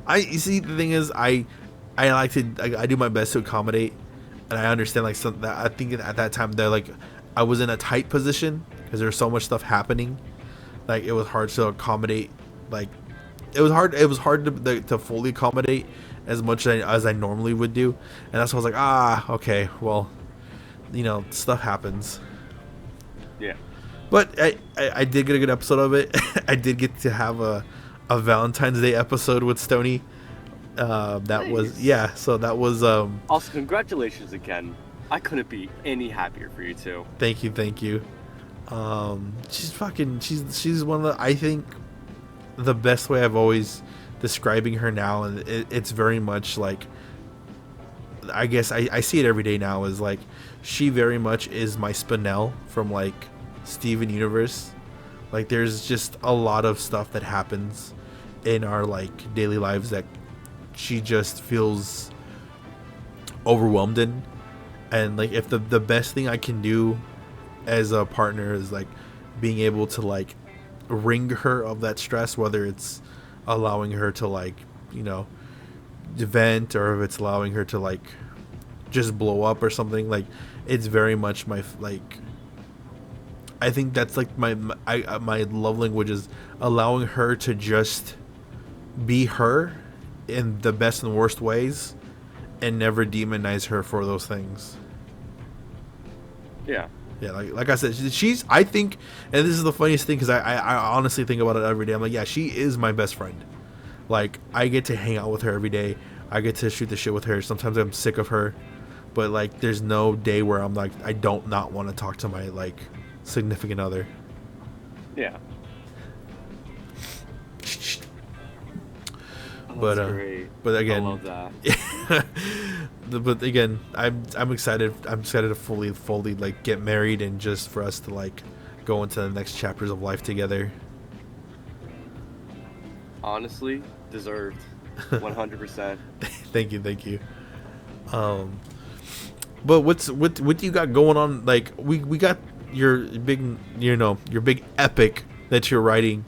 You see, the thing is, I like to I do my best to accommodate, and I understand like some that I think at that time they're like I was in a tight position because there's so much stuff happening. Like it was hard to accommodate. Like it was hard to fully accommodate as much as I normally would do, and that's why I was like, okay, well, you know, stuff happens. Yeah. But I did get a good episode of it. I did get to have a Valentine's Day episode with Stony. That nice. Was so that was Also, congratulations again. I couldn't be any happier for you too. Thank you. She's one of the, I think the best way I've always describing her now, and it's very much like, I guess I see it every day now, is like she very much is my Spinel from like Steven Universe. Like there's just a lot of stuff that happens in our like daily lives that she just feels overwhelmed in, and like if the best thing I can do as a partner is like being able to like wring her of that stress, whether it's allowing her to like, you know, vent, or if it's allowing her to like just blow up or something, like it's very much my like, I think that's like my love language is allowing her to just be her in the best and worst ways and never demonize her for those things. Yeah, like I said, she's I think, and this is the funniest thing because I honestly think about it every day. I'm like, yeah, she is my best friend. Like I get to hang out with her every day. I get to shoot the shit with her. Sometimes I'm sick of her, but like there's no day where I'm like I don't not want to talk to my like significant other. Yeah. But great. But again, I love that. But again, I'm excited. I'm excited to fully like get married and just for us to like go into the next chapters of life together. Honestly, deserved. 100%. Thank you. But what do you got going on? Like we got your big, you know, your big epic that you're writing,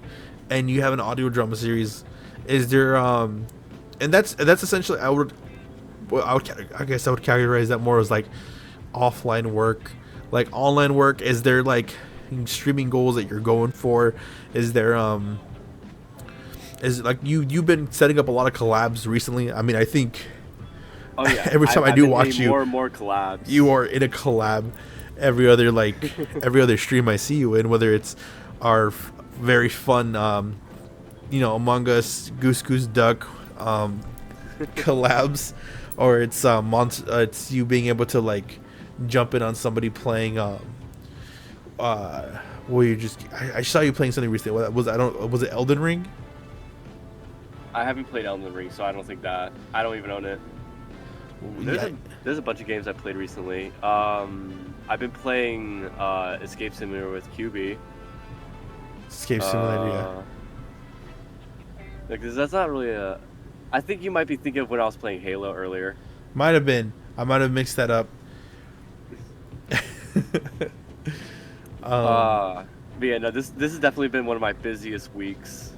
and you have an audio drama series. Is there and that's essentially I guess I would categorize that more as like offline work, like online work. Is there like streaming goals that you're going for? Is there is it like you've been setting up a lot of collabs recently? I mean, I think every time I do watch you, more and more collabs. You are in a collab every other stream I see you in, whether it's our very fun you know, Among Us Goose Duck collabs, or it's it's you being able to like jump in on somebody playing well, you just I saw you playing something recently. Was it Elden Ring? I haven't played Elden Ring, so I don't think that I don't even own it. There's a bunch of games I played recently. I've been playing Escape Simulator with QB. Escape Simulator, yeah. Because that's not really a. I think you might be thinking of when I was playing Halo earlier. Might have been. I might have mixed that up. But yeah, no, this has definitely been one of my busiest weeks.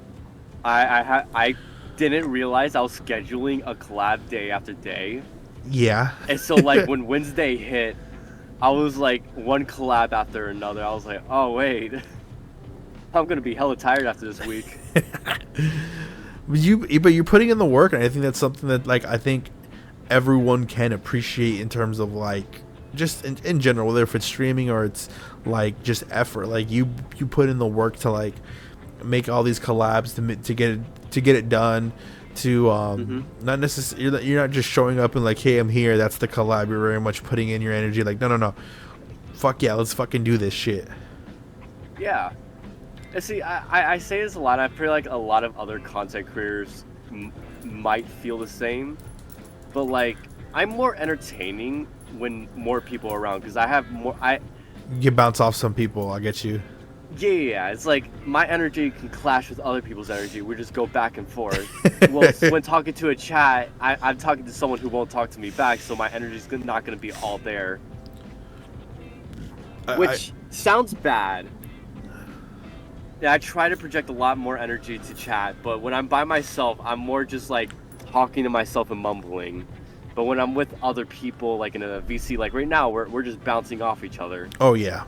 I didn't realize I was scheduling a collab day after day. Yeah. And so like when Wednesday hit, I was like one collab after another. I was like, oh wait, I'm gonna be hella tired after this week. But you're putting in the work, and I think that's something that like I think everyone can appreciate in terms of like just in general, whether if it's streaming or it's like just effort. Like you put in the work to like make all these collabs to get it done. To not necessarily, you're not just showing up and like, hey, I'm here. That's the collab. You're very much putting in your energy. Like no, fuck yeah, let's fucking do this shit. Yeah. And see, I say this a lot. I feel like a lot of other content creators might feel the same, but like I'm more entertaining when more people are around because I have more. You bounce off some people. I get you. Yeah. It's like my energy can clash with other people's energy. We just go back and forth. Well, when talking to a chat, I'm talking to someone who won't talk to me back, so my energy's not going to be all there. Which sounds bad. Yeah, I try to project a lot more energy to chat, but when I'm by myself, I'm more just like talking to myself and mumbling. But when I'm with other people, like in a VC, like right now, we're just bouncing off each other. Oh yeah.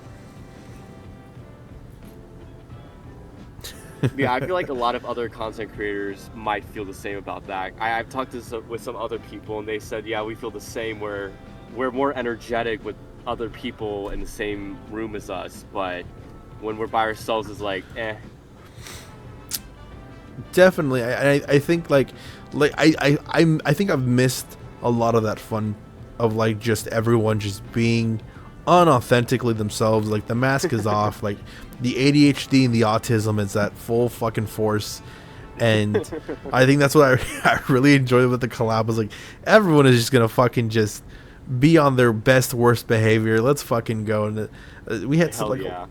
Yeah, I feel like a lot of other content creators might feel the same about that. I've talked with some other people, and they said, yeah, we feel the same. Where we're more energetic with other people in the same room as us, but when we're by ourselves, it's like, eh. Definitely, I think I think I've missed a lot of that fun of like just everyone just being unauthentically themselves. Like the mask is off. Like the ADHD and the autism is at full fucking force. And I think that's what I really enjoyed with the collab was like everyone is just gonna fucking just be on their best worst behavior. Let's fucking go. And we had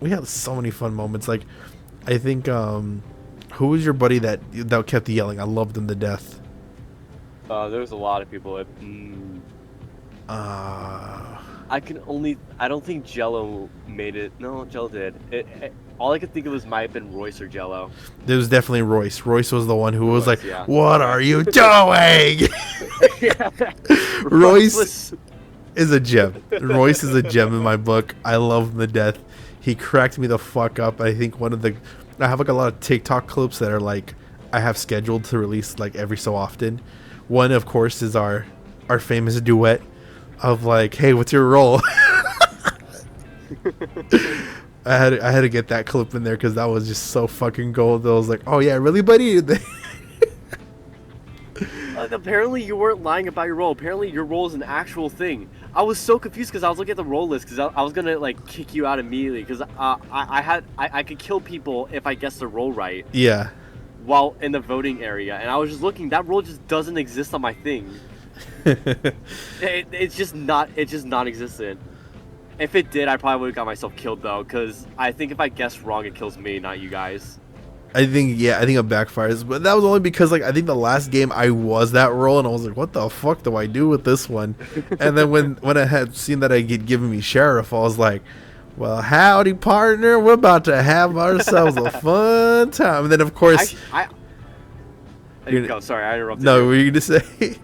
we had so many fun moments. Like I think who was your buddy that kept yelling? I loved him to death. There was a lot of people. I don't think Jello made it. No, Jello did. All I could think of might have been Royce or Jello. There was definitely Royce. Royce was the one who was like, yeah. What are you doing? Royce is a gem. Royce is a gem in my book. I love him to death. He cracked me the fuck up. I think I have like a lot of TikTok clips that are like I have scheduled to release like every so often. One, of course, is our famous duet of like, hey, what's your role? I had to get that clip in there because that was just so fucking gold. I was like, oh yeah, really, buddy? Apparently you weren't lying about your role. Apparently your role is an actual thing. I was so confused because I was looking at the role list because I was gonna like kick you out immediately because I could kill people if I guessed the role right. Yeah. While in the voting area, and I was just looking. That role just doesn't exist on my thing. It's just non-existent. If it did, I probably would have got myself killed though, because I think if I guess wrong, it kills me, not you guys. I think it backfires, but that was only because like I think the last game I was that role, and I was like, what the fuck do I do with this one? And then when I had seen that I get given me sheriff, I was like, well, howdy partner, we're about to have ourselves a fun time. And then of course, go. Sorry, I interrupted. No, you. what were you gonna say?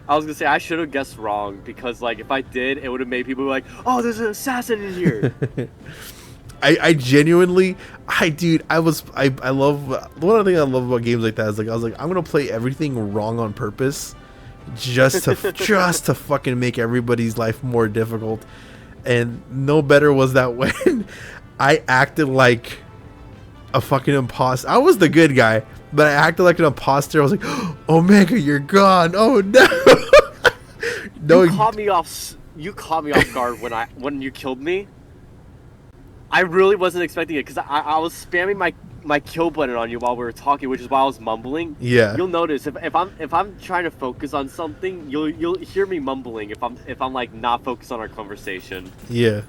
I was gonna say I should have guessed wrong because like if I did, it would have made people like, oh, there's an assassin in here. I genuinely, I love one of the things I love about games like that is like I was like I'm gonna play everything wrong on purpose, just to fucking make everybody's life more difficult, and no better was that when I acted like a fucking imposter. I was the good guy, but I acted like an imposter. I was like, oh, Omega, you're gone. Oh no. No, you caught me off guard when you killed me. I really wasn't expecting it because I was spamming my kill button on you while we were talking, which is why I was mumbling. Yeah. You'll notice if I'm trying to focus on something, you'll hear me mumbling if I'm like not focused on our conversation. Yeah.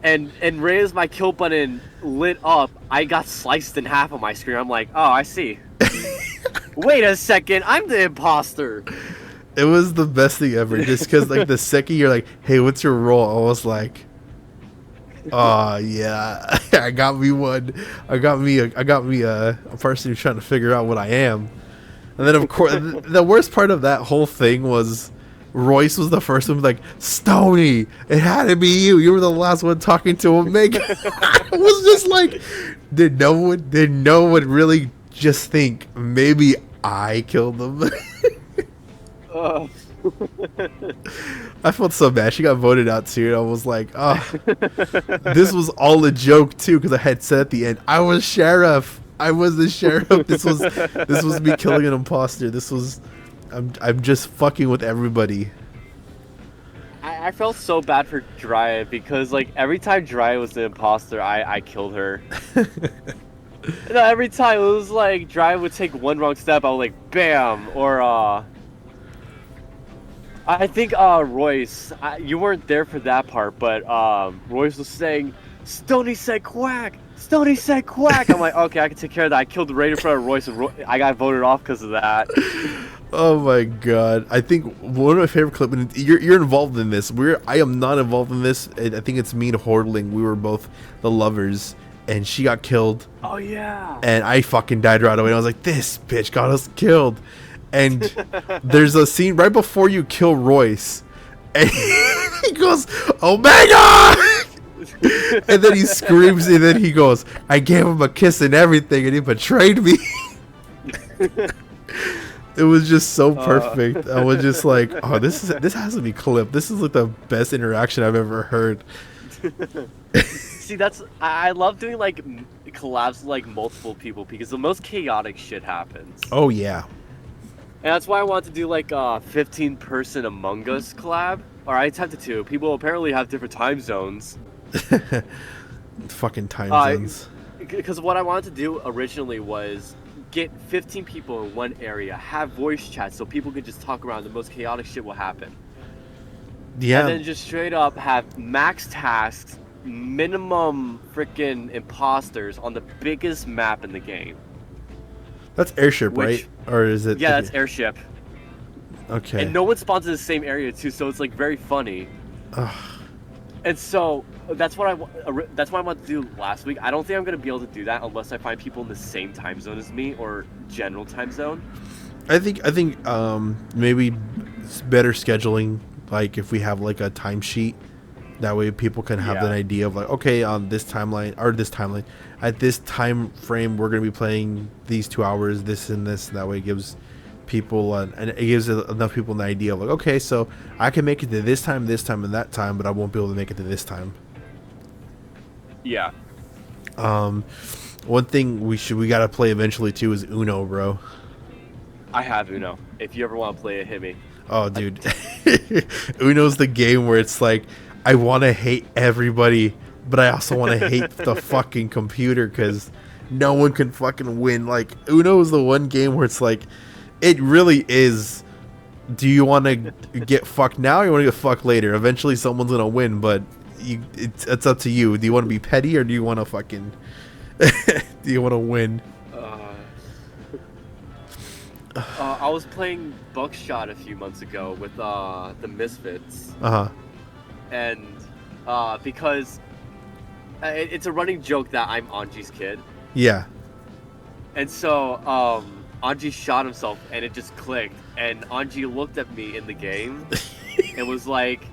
And right as my kill button lit up, I got sliced in half on my screen. I'm like, oh, I see. Wait a second, I'm the imposter. It was the best thing ever, just because like the second you're like, hey, what's your role? I was like, Yeah, I got me one. I got me a person who's trying to figure out what I am. And then of course, the worst part of that whole thing was Royce was the first one like, Stony, it had to be you. You were the last one talking to Omega. I was just like, did no one really just think maybe I killed them? I felt so bad. She got voted out too. And I was like, oh, this was all a joke too, because I had said at the end, I was sheriff. I was the sheriff. This was me killing an imposter. I'm just fucking with everybody. I felt so bad for Dry because like every time Dry was the imposter, I killed her. No, every time it was like Dry would take one wrong step, I was like bam, or I think Royce, you weren't there for that part, but Royce was saying, Stony said quack. Stony said quack. I'm like, okay, I can take care of that. I killed right in front of Royce, and I got voted off because of that. Oh my god! I think one of my favorite clips. And you're involved in this. I am not involved in this. I think it's me and Hordling. We were both the lovers, and she got killed. Oh yeah. And I fucking died right away. I was like, this bitch got us killed. And there's a scene right before you kill Royce, and he goes, Omega! And then he screams, and then he goes, I gave him a kiss and everything, and he betrayed me. It was just so perfect. I was just like, oh, this has to be clipped. This is like the best interaction I've ever heard. See, I love doing like collabs with like multiple people because the most chaotic shit happens. Oh yeah. And that's why I want to do like a 15-person Among Us collab. Or I attempted to. People apparently have different time zones. Fucking time zones. Because what I wanted to do originally was get 15 people in one area, have voice chat so people could just talk around. The most chaotic shit will happen. Yeah. And then just straight up have max tasks, minimum freaking imposters on the biggest map in the game. That's Airship, right? Or is it? Yeah, that's Airship. Okay. And no one spawns in the same area too, so it's like very funny. Ugh. And so that's what I wanted to do last week. I don't think I'm gonna be able to do that unless I find people in the same time zone as me or general time zone. I think maybe it's better scheduling. Like if we have like a timesheet, that way people can have an idea of like, okay, on this timeline at this time frame, we're gonna be playing these 2 hours, this and this. And that way it gives people and it gives enough people an idea of like, okay, so I can make it to this time, and that time, but I won't be able to make it to this time. Yeah. One thing we gotta play eventually too is Uno, bro. I have Uno. If you ever want to play it, hit me. Oh, dude. Uno's the game where it's like, I want to hate everybody, but I also want to hate the fucking computer because no one can fucking win. Like, Uno is the one game where it's like, it really is, do you want to get fucked now or you want to get fucked later? Eventually someone's going to win, but it's up to you. Do you want to be petty or do you want to fucking, do you want to win? I was playing Buckshot a few months ago with the Misfits. Uh-huh. And because it's a running joke that I'm Anji's kid. Yeah. And so Anji shot himself and it just clicked. And Anji looked at me in the game and was like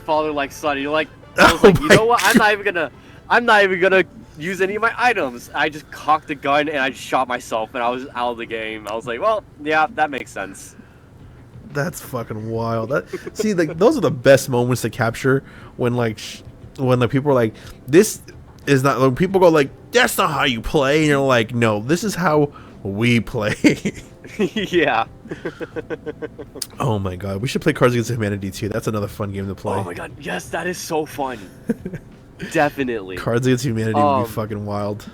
father, like son. And you're like, I was like, you know what? I'm not even gonna use any of my items. I just cocked the gun and I just shot myself and I was out of the game. I was like, well, yeah, that makes sense. That's fucking wild. See, like those are the best moments to capture when when the people are like, this is not. When people go like, that's not how you play, and you're like, no, this is how we play. Yeah. Oh my god, we should play Cards Against Humanity too. That's another fun game to play. Oh my god, yes, that is so fun. Definitely. Cards Against Humanity would be fucking wild.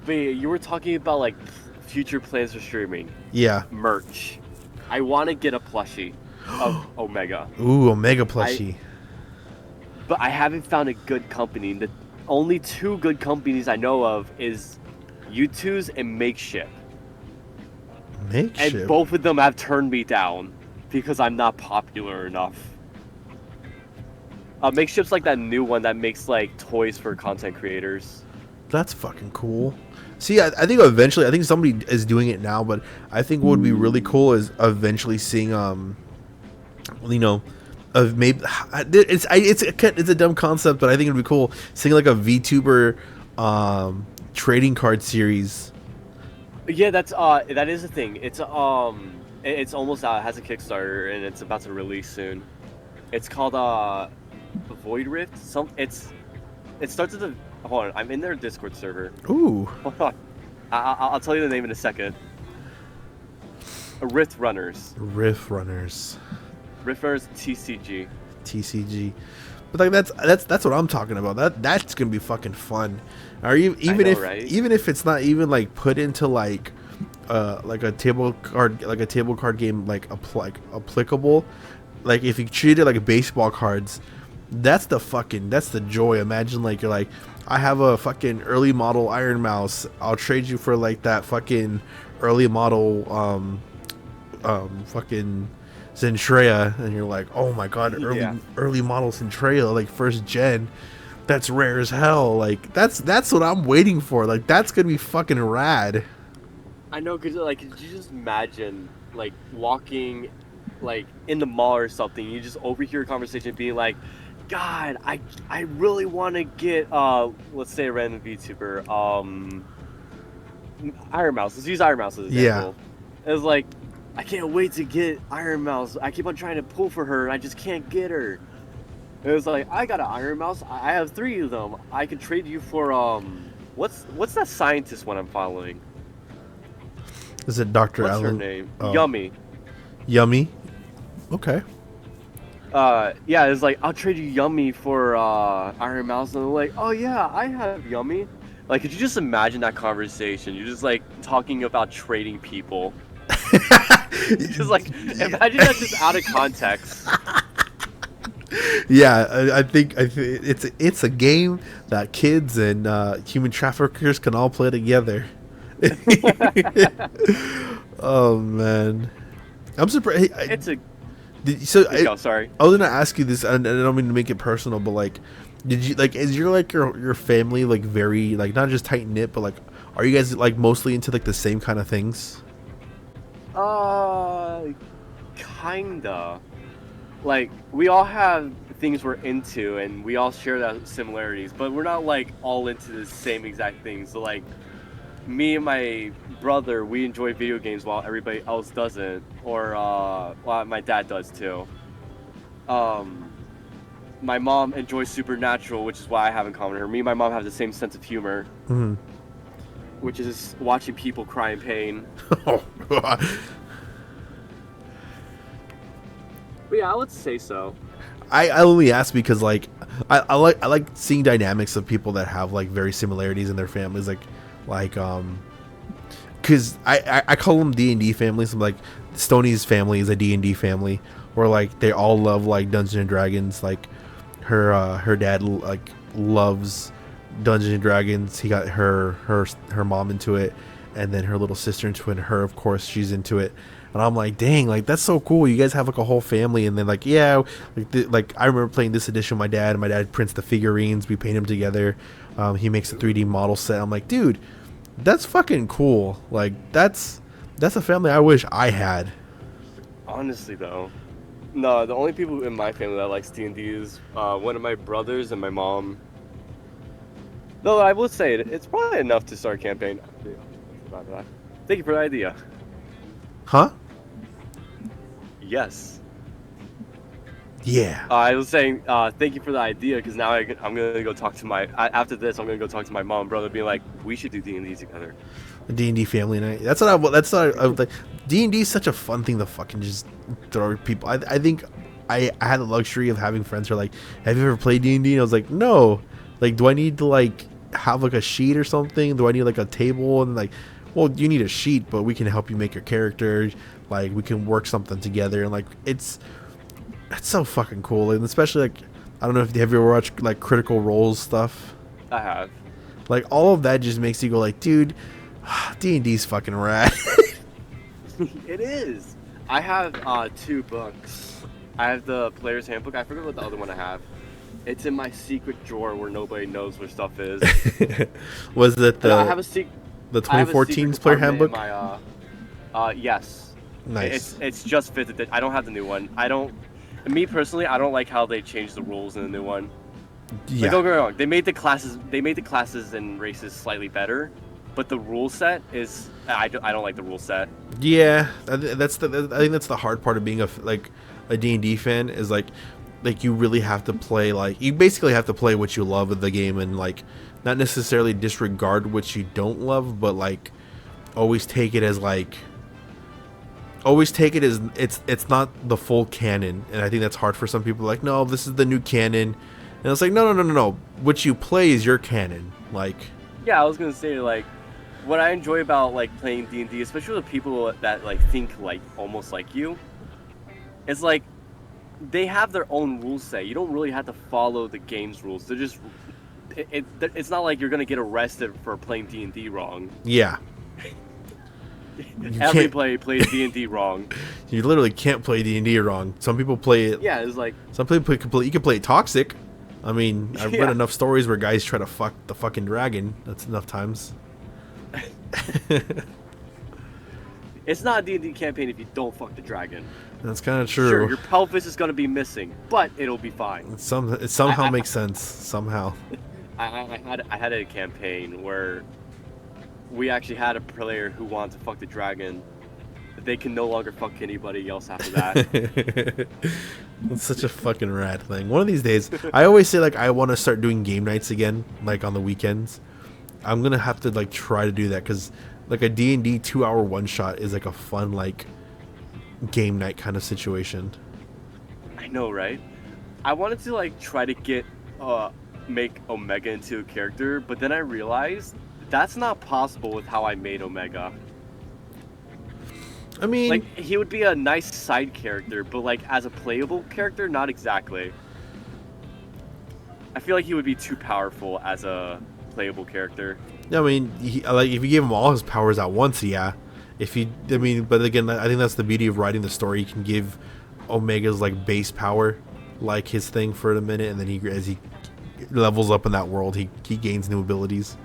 But you were talking about like future plans for streaming. Yeah. Merch. I want to get a plushie of Omega. Ooh, Omega plushie. But I haven't found a good company. The only two good companies I know of is U2's and Makeshift. Makeshift? And both of them have turned me down because I'm not popular enough. Makeship's like that new one that makes like toys for content creators. That's fucking cool. See, I think eventually, I think somebody is doing it now, but I think what would be really cool is eventually seeing, you know, of maybe it's a dumb concept, but I think it'd be cool seeing like a VTuber trading card series. Yeah, that is a thing. It's almost out. It has a Kickstarter and it's about to release soon. It's called Void Rift. It starts with a. Hold on, I'm in their Discord server. Ooh. Hold on. I'll tell you the name in a second. Rift Runners. Rift Runners. Rift Runners TCG. TCG. But like that's what I'm talking about. That's gonna be fucking fun. Are you even if it's not even like put into like a table card game like applicable, like if you treat it like baseball cards, that's the joy. Imagine like you're like, I have a fucking early model Iron Mouse. I'll trade you for like that fucking early model fucking Centrea, and you're like, oh my god, early model Centrea, like first gen. That's rare as hell. Like that's what I'm waiting for. Like that's gonna be fucking rad. I know, cause like, could you just imagine like walking like in the mall or something? You just overhear a conversation being like, God, I really want to get let's say a random VTuber, Iron Mouse. Let's use Iron Mouse as an example. It was like, I can't wait to get Iron Mouse. I keep on trying to pull for her, and I just can't get her. It was like, I got an Iron Mouse. I have 3 of them. I could trade you for what's that scientist one I'm following? Is it Dr. What's Allen? her name? Oh. Yummy. Yummy. Okay. Yeah, it's like, I'll trade you Yummy for Iron Mouse, and they're like, oh yeah, I have Yummy. Like, could you just imagine that conversation? You're just like talking about trading people. Just like, imagine that just out of context. Yeah, I think it's a game that kids and human traffickers can all play together. Oh man, I'm surprised. Sorry. I was gonna ask you this, and I don't mean to make it personal, but like, did you like? Is your family like very like not just tight knit, but like, are you guys like mostly into like the same kind of things? Kinda. Like, we all have things we're into, and we all share that similarities, but we're not like all into the same exact things. So like, me and my brother, we enjoy video games while everybody else doesn't, or well, my dad does too. My mom enjoys Supernatural, which is why I have in common with her. Me and my mom have the same sense of humor, which is watching people cry in pain. Oh god. But yeah, I would say so. I only ask because like I like seeing dynamics of people that have like very similarities in their families, like because I call them D&D families. I'm like, Stoney's family is a D&D family where like they all love like Dungeons and Dragons. Like her dad like loves Dungeons and Dragons. He got her mom into it, and then her little sister into it, and her, of course, she's into it. And I'm like, dang, like that's so cool. You guys have like a whole family. And then like, yeah, like I remember playing this edition with my dad, and my dad prints the figurines. We paint them together. He makes a 3D model set. I'm like, dude, that's fucking cool. Like that's a family I wish I had. Honestly though, no, the only people in my family that likes D&D is one of my brothers and my mom. Though I would say it's probably enough to start a campaign. Thank you for the idea. Huh? Yes. Yeah. I was saying thank you for the idea, because now I'm gonna go talk to after this I'm gonna go talk to my mom and brother, being like, we should do D&D together. A D&D family night. That's what I was like. D&D is such a fun thing to fucking just throw people. I think I had the luxury of having friends who are like, have you ever played D&D? And I was like, no. Like, do I need to like have like a sheet or something? Do I need like a table? And like, well, you need a sheet, but we can help you make your character. Like, we can work something together, and like it's so fucking cool. And especially like, I don't know if you ever watched like Critical Role's stuff. I have. Like, all of that just makes you go like, dude, D&D's fucking rad. It is. I have 2 books. I have the Player's Handbook. I forget what the other one I have. It's in my secret drawer where nobody knows where stuff is. Was it I have a the 2014's player handbook? Yes. Nice. It's just 5th edition. I don't have the new one. Me personally, I don't like how they changed the rules in the new one. Yeah. Like, don't get me wrong. They made the classes and races slightly better, but the rule set is I don't like the rule set. Yeah, I think that's the hard part of being a D&D fan is like you really have to play, like, you basically have to play what you love of the game and like not necessarily disregard what you don't love, but like always take it as it's not the full canon. And I think that's hard for some people. Like, no, this is the new canon, and it's like, no, what you play is your canon. Like, yeah, I was gonna say, like, what I enjoy about like playing D&D, especially with people that like think like almost like you, is like they have their own rules set. You don't really have to follow the game's rules. They're just it's not like you're gonna get arrested for playing D&D wrong. Yeah. Every plays D&D wrong. You literally can't play D&D wrong. Some people play it. Yeah, it's like some people you can play it toxic. I mean, I've read enough stories where guys try to fuck the fucking dragon. That's enough times. It's not a D&D campaign if you don't fuck the dragon. That's kind of true. Sure, your pelvis is gonna be missing, but it'll be fine. It somehow makes sense. Somehow. I had a campaign where we actually had a player who wanted to fuck the dragon. They can no longer fuck anybody else after that. It's such a fucking rad thing. One of these days, I always say like I want to start doing game nights again, like on the weekends. I'm gonna have to like try to do that because like a D&D 2-hour one shot is like a fun like game night kind of situation. I know, right? I wanted to like try to make Omega into a character, but then I realized that's not possible with how I made Omega. I mean, like, he would be a nice side character, but like as a playable character, not exactly. I feel like he would be too powerful as a playable character. I mean, like if you gave him all his powers at once, yeah. But again, I think that's the beauty of writing the story. You can give Omega's like base power, like his thing for a minute, and then as he levels up in that world, he gains new abilities.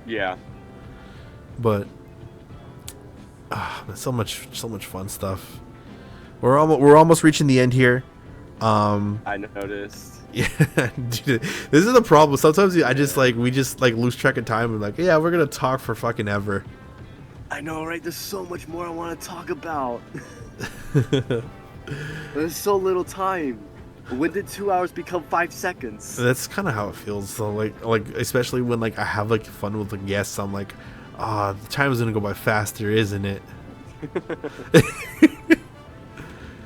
Yeah. But so much fun stuff. We're almost reaching the end here. I noticed. Yeah, dude, this is the problem. Sometimes we just lose track of time and like, yeah, we're gonna talk for fucking ever. I know, right? There's so much more I want to talk about. There's so little time. When did 2 hours become 5 seconds? That's kind of how it feels. So like especially when like I have like fun with the guests, I'm like, the time's gonna go by faster, isn't it?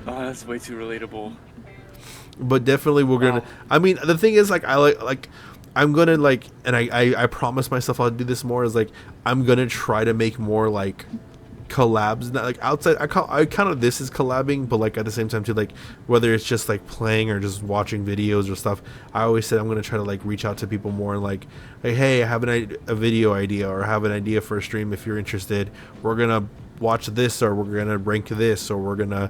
Oh, that's way too relatable. But definitely we're gonna. I mean, the thing is, like, I'm gonna like, and I promise myself I'll do this more. Is like I'm gonna try to make more like collabs, not like outside. I kind of this is collabing, but like at the same time too, like whether it's just like playing or just watching videos or stuff. I always said I'm gonna try to like reach out to people more and like hey, I have a video idea or I have an idea for a stream. If you're interested, we're gonna watch this or we're gonna rank this or we're gonna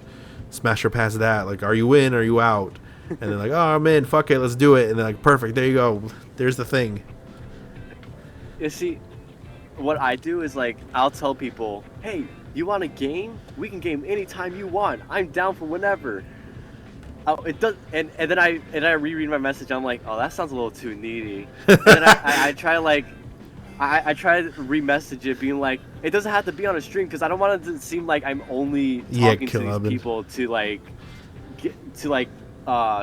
smash or pass that. Like, are you in? Are you out? And they're like, oh, I'm in, fuck it, let's do it. And they're like, perfect, there you go. There's the thing. You see, what I do is like, I'll tell people, hey, you want a game? We can game anytime you want. I'm down for whenever. It does, and then I reread my message. I'm like, oh, that sounds a little too needy. And then I try like, I try to re-message it, being like, it doesn't have to be on a stream because I don't want it to seem like I'm only talking to these people to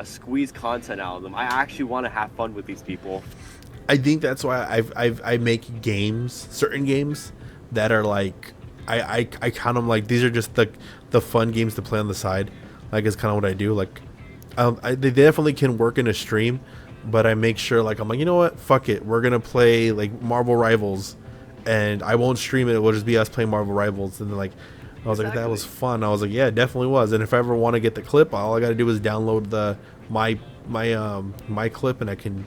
squeeze content out of them. I actually want to have fun with these people. I think that's why I make games, certain games that are like I count them like these are just the fun games to play on the side. Like it's kind of what I do. Like they definitely can work in a stream, but I make sure like I'm like, you know what, fuck it, we're gonna play like Marvel Rivals, and I won't stream it. It will just be us playing Marvel Rivals, and then like. I was like, that was fun. I was like, yeah, it definitely was. And if I ever want to get the clip, all I got to do is download my clip, and I can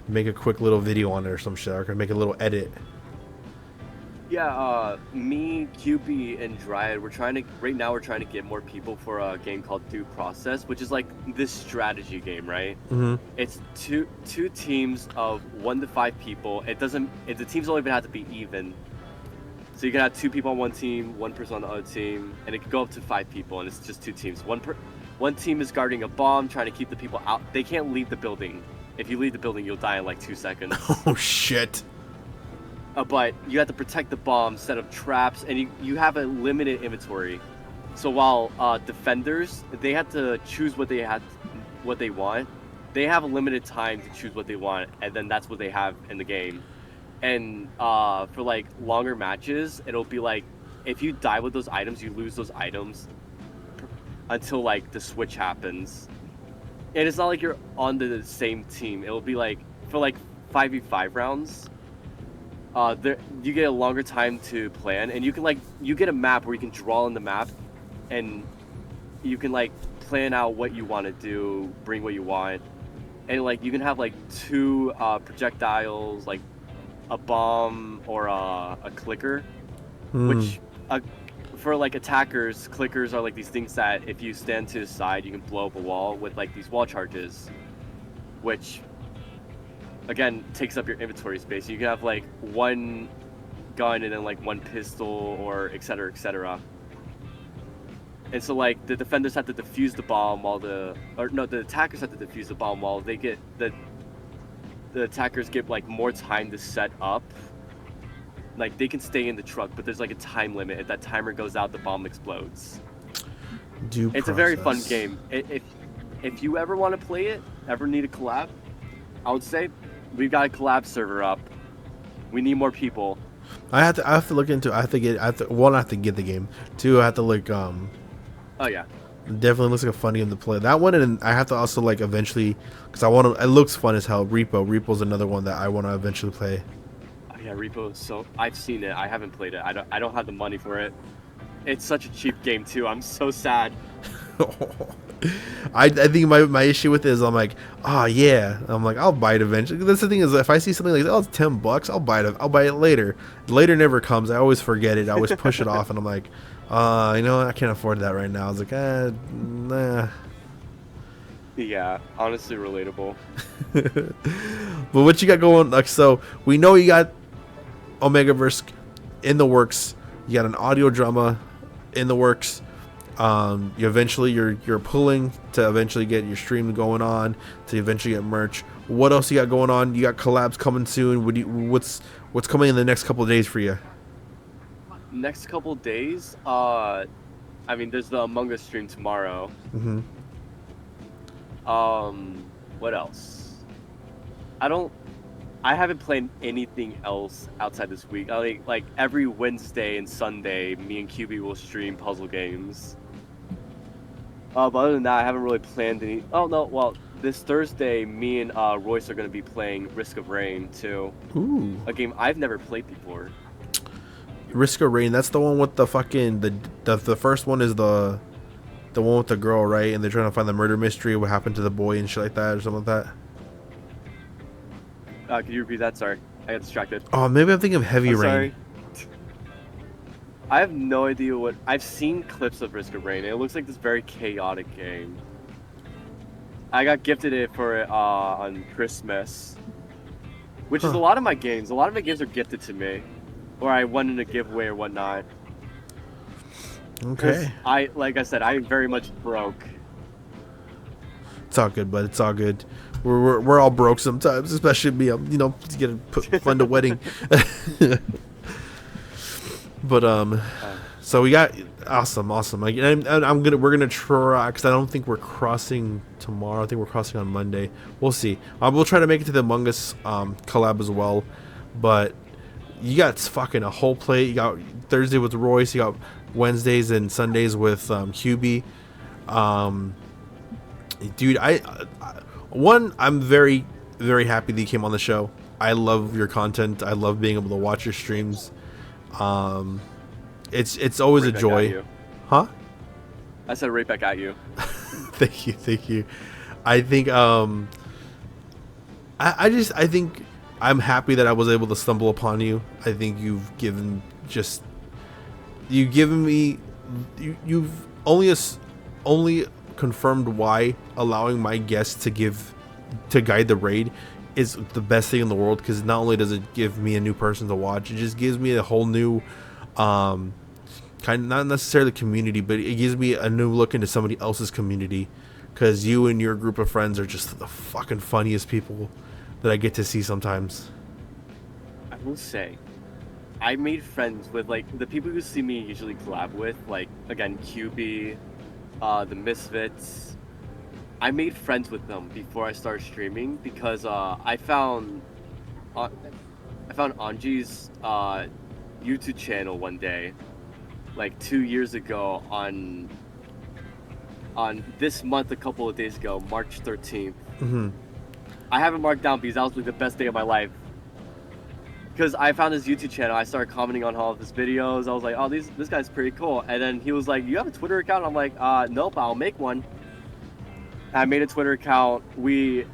make a quick little video on it or some shit. Or I can make a little edit. Yeah, me, QB, and Dryad, right now we're trying to get more people for a game called Due Process, which is like this strategy game, right? Mm-hmm. It's two teams of 1 to 5 people. The teams don't even have to be even. So you can have 2 people on one team, 1 person on the other team, and it can go up to 5 people, and it's just 2 teams. One team is guarding a bomb, trying to keep the people out. They can't leave the building. If you leave the building, you'll die in like 2 seconds. Oh shit. But you have to protect the bomb, set up traps, and you have a limited inventory. So while defenders, they have to choose what they want. They have a limited time to choose what they want, and then that's what they have in the game. And for like longer matches, it'll be like if you die with those items, you lose those items until like the switch happens. And it's not like you're on the same team. It'll be like for like 5v5 rounds. You get a longer time to plan, and you get a map where you can draw on the map, and you can like plan out what you want to do, bring what you want, and like you can have like 2 projectiles, like a bomb or a clicker, which for like attackers, clickers are like these things that if you stand to the side, you can blow up a wall with like these wall charges, which again takes up your inventory space. You can have like 1 gun and then like 1 pistol or etc etc. And so like the defenders have to defuse the bomb while the attackers have to defuse the bomb while they get the attackers get like more time to set up. Like they can stay in the truck, but there's like a time limit. If that timer goes out, the bomb explodes. It's a very fun game. If you ever want to play it, ever need a collab, I would say we've got a collab server up. We need more people. I have to look into. I have to get the game. 2, I have to look. Oh yeah. Definitely looks like a fun game to play. That one, and I have to also like eventually, because I want to. It looks fun as hell. Repo's another one that I want to eventually play. Oh yeah, Repo. So I've seen it. I haven't played it. I don't have the money for it. It's such a cheap game too. I'm so sad. I think my issue with it is I'm like, oh yeah, I'm like I'll buy it eventually. That's the thing is if I see something like oh it's $10, I'll buy it later. Later never comes. I always forget it. I always push it off, and I'm like, you know I can't afford that right now. I was like, nah. Yeah, honestly relatable. But what you got going? Like, so we know you got Omegaverse in the works. You got an audio drama in the works. You're pulling to eventually get your stream going on, to eventually get merch. What else you got going on? You got collabs coming soon. What's coming in the next couple of days for you? Next couple of days, I mean, there's the Among Us stream tomorrow. Mm-hmm. What else? I haven't played anything else outside this week. Like every Wednesday and Sunday, me and QB will stream puzzle games. But other than that, I haven't really planned any. Oh no, well, this Thursday, me and Royce are going to be playing Risk of Rain too. Ooh. A game I've never played before. Risk of Rain. That's the one with the fucking the first one is the one with the girl, right? And they're trying to find the murder mystery. What happened to the boy and shit like that, or something like that. Can you repeat that? Sorry, I got distracted. Oh, maybe I'm thinking of Heavy Rain. Sorry. I have no idea what. I've seen clips of Risk of Rain. It looks like this very chaotic game. I got gifted it for on Christmas, which is a lot of my games. A lot of my games are gifted to me, or I won in a giveaway or whatnot. Okay. Like I said, I'm very much broke. It's all good, but it's all good. We're all broke sometimes, especially me. To get a fund a wedding. But so we got awesome. Like, we're gonna try, because I don't think we're crossing tomorrow. I think we're crossing on Monday. We'll see. We'll try to make it to the Among Us collab as well. But you got fucking a whole plate. You got Thursday with Royce. You got Wednesdays and Sundays with QB. Dude, I'm very, very happy that you came on the show. I love your content. I love being able to watch your streams. It's always a joy. Huh? I said right back at you. Thank you. I think I think I'm happy that I was able to stumble upon you. I think you've given just you've given me you've only confirmed why allowing my guests to guide the raid is the best thing in the world, because not only does it give me a new person to watch, it just gives me a whole new kind of, not necessarily community, but it gives me a new look into somebody else's community, because you and your group of friends are just the fucking funniest people that I get to see sometimes. I will say, I made friends with, like, the people who see me usually collab with, like, again, QB, the Misfits. I made friends with them before I started streaming because I found Anji's YouTube channel one day, like 2 years ago on this month, a couple of days ago, March 13th. Mm-hmm. I have it marked down because that was like the best day of my life. Because I found his YouTube channel, I started commenting on all of his videos. I was like, oh, this guy's pretty cool. And then he was like, you have a Twitter account? I'm like, nope, I'll make one. I made a Twitter account. We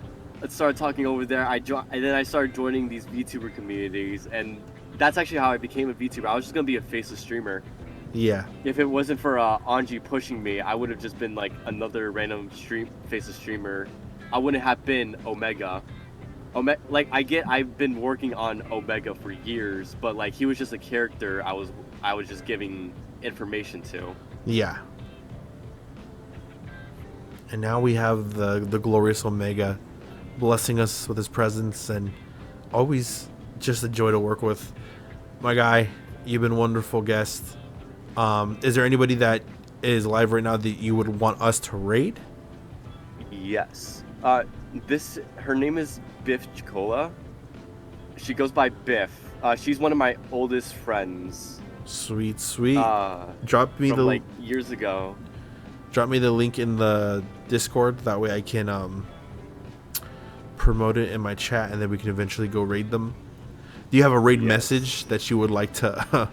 started talking over there. And then I started joining these VTuber communities, and that's actually how I became a VTuber. I was just gonna be a faceless streamer. Yeah. If it wasn't for Anji pushing me, I would have just been like another random faceless streamer. I wouldn't have been Omega. I've been working on Omega for years, but like he was just a character I was just giving information to. Yeah. And now we have the glorious Omega blessing us with his presence, and always just a joy to work with. My guy, you've been a wonderful guest. Is there anybody that is live right now that you would want us to raid? Yes. Her name is Biff Chicola. She goes by Biff. She's one of my oldest friends. Sweet. Drop me like years ago. Drop me the link in the Discord. That way I can promote it in my chat, and then we can eventually go raid them. Do you have a raid message that you would like to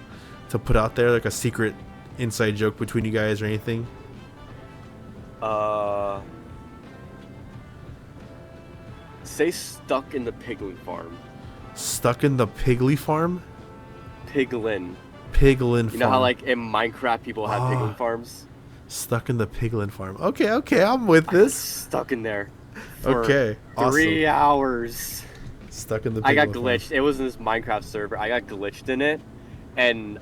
to put out there, like a secret inside joke between you guys or anything? Say stuck in the piglin farm. Stuck in the Piggly farm? Piglin farm. You know how like in Minecraft people have piglin farms? Stuck in the piglin farm. Okay, I'm with this. Stuck in there. For awesome. 3 hours. Stuck in the piglin I got glitched. farm. It was in this Minecraft server. I got glitched in it, and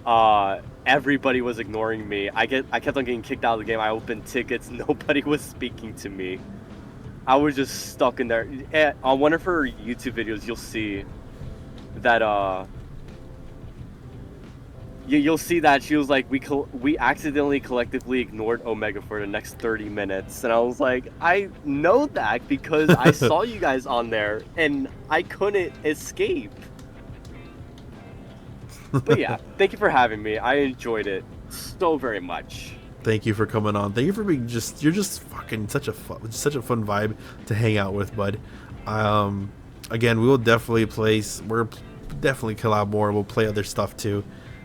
everybody was ignoring me. I kept on getting kicked out of the game. I opened tickets. Nobody was speaking to me. I was just stuck in there. On one of her YouTube videos, you'll see that you'll see that she was like, we accidentally collectively ignored Omega for the next 30 minutes, and I was like, I know that because I saw you guys on there and I couldn't escape. But yeah, thank you for having me. I enjoyed it so very much. Thank you for coming on. Thank you for being you're just fucking such a fun vibe to hang out with, bud. Again, we will definitely we're definitely collab more. We'll play other stuff too.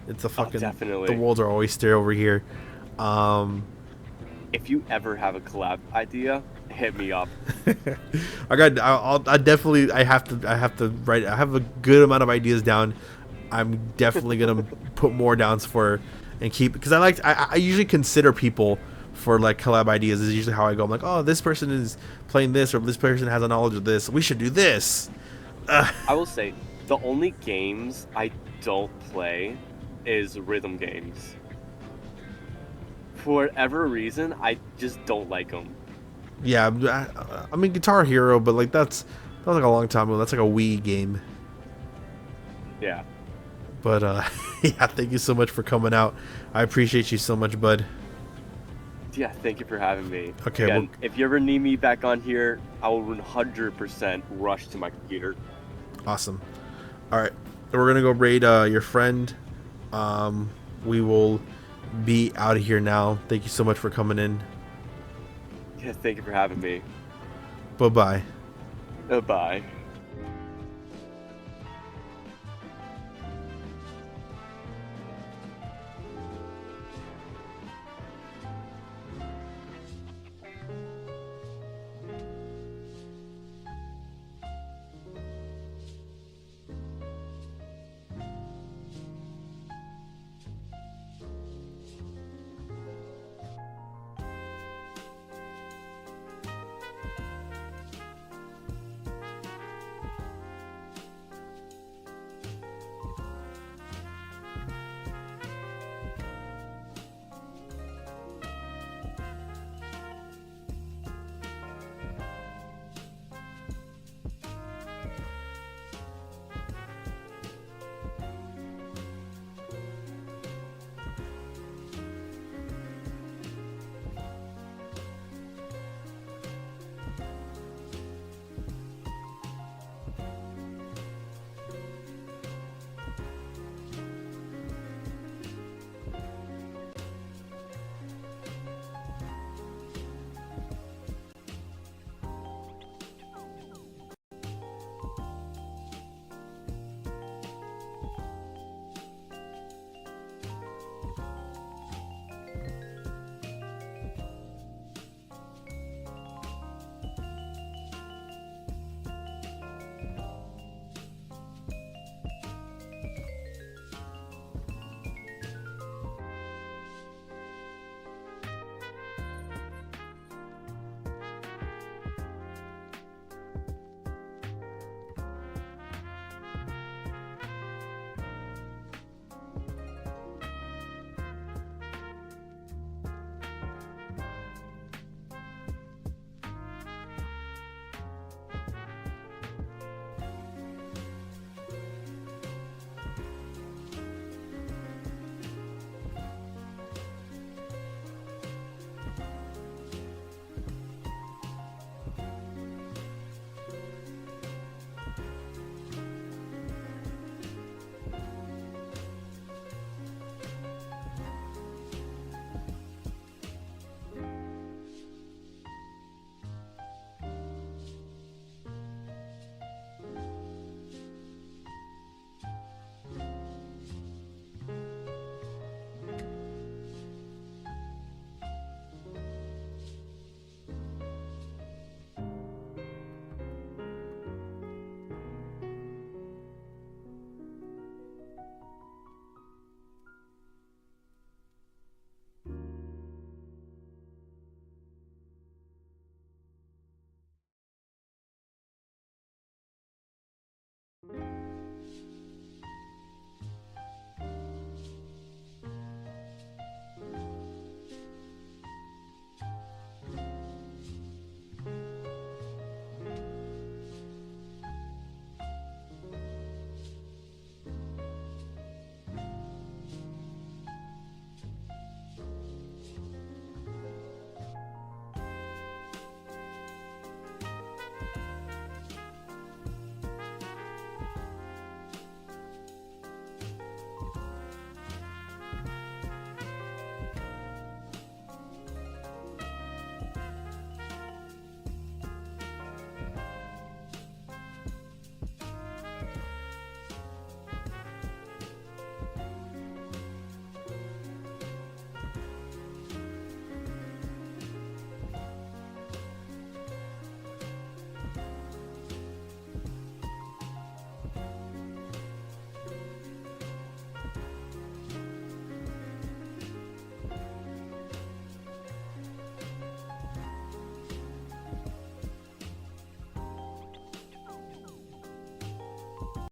It's a fucking definitely. The world's our oyster over here. If you ever have a collab idea, hit me up. I have to write. I have a good amount of ideas down. I'm definitely gonna put more down for and keep, because I usually consider people for like collab ideas. Is usually how I go. I'm like, oh, this person is playing this, or this person has a knowledge of this. We should do this. I will say the only games I don't play is rhythm games. For whatever reason, I just don't like them. Yeah, I mean Guitar Hero, but like that was like a long time ago. That's like a Wii game. Yeah. But yeah, thank you so much for coming out. I appreciate you so much, bud. Yeah, thank you for having me. Okay. Again, if you ever need me back on here, I will 100% rush to my computer. Awesome. All right, we're gonna go raid your friend. We will be out of here now. Thank you so much for coming in. Yeah, thank you for having me. Bye-bye. Bye.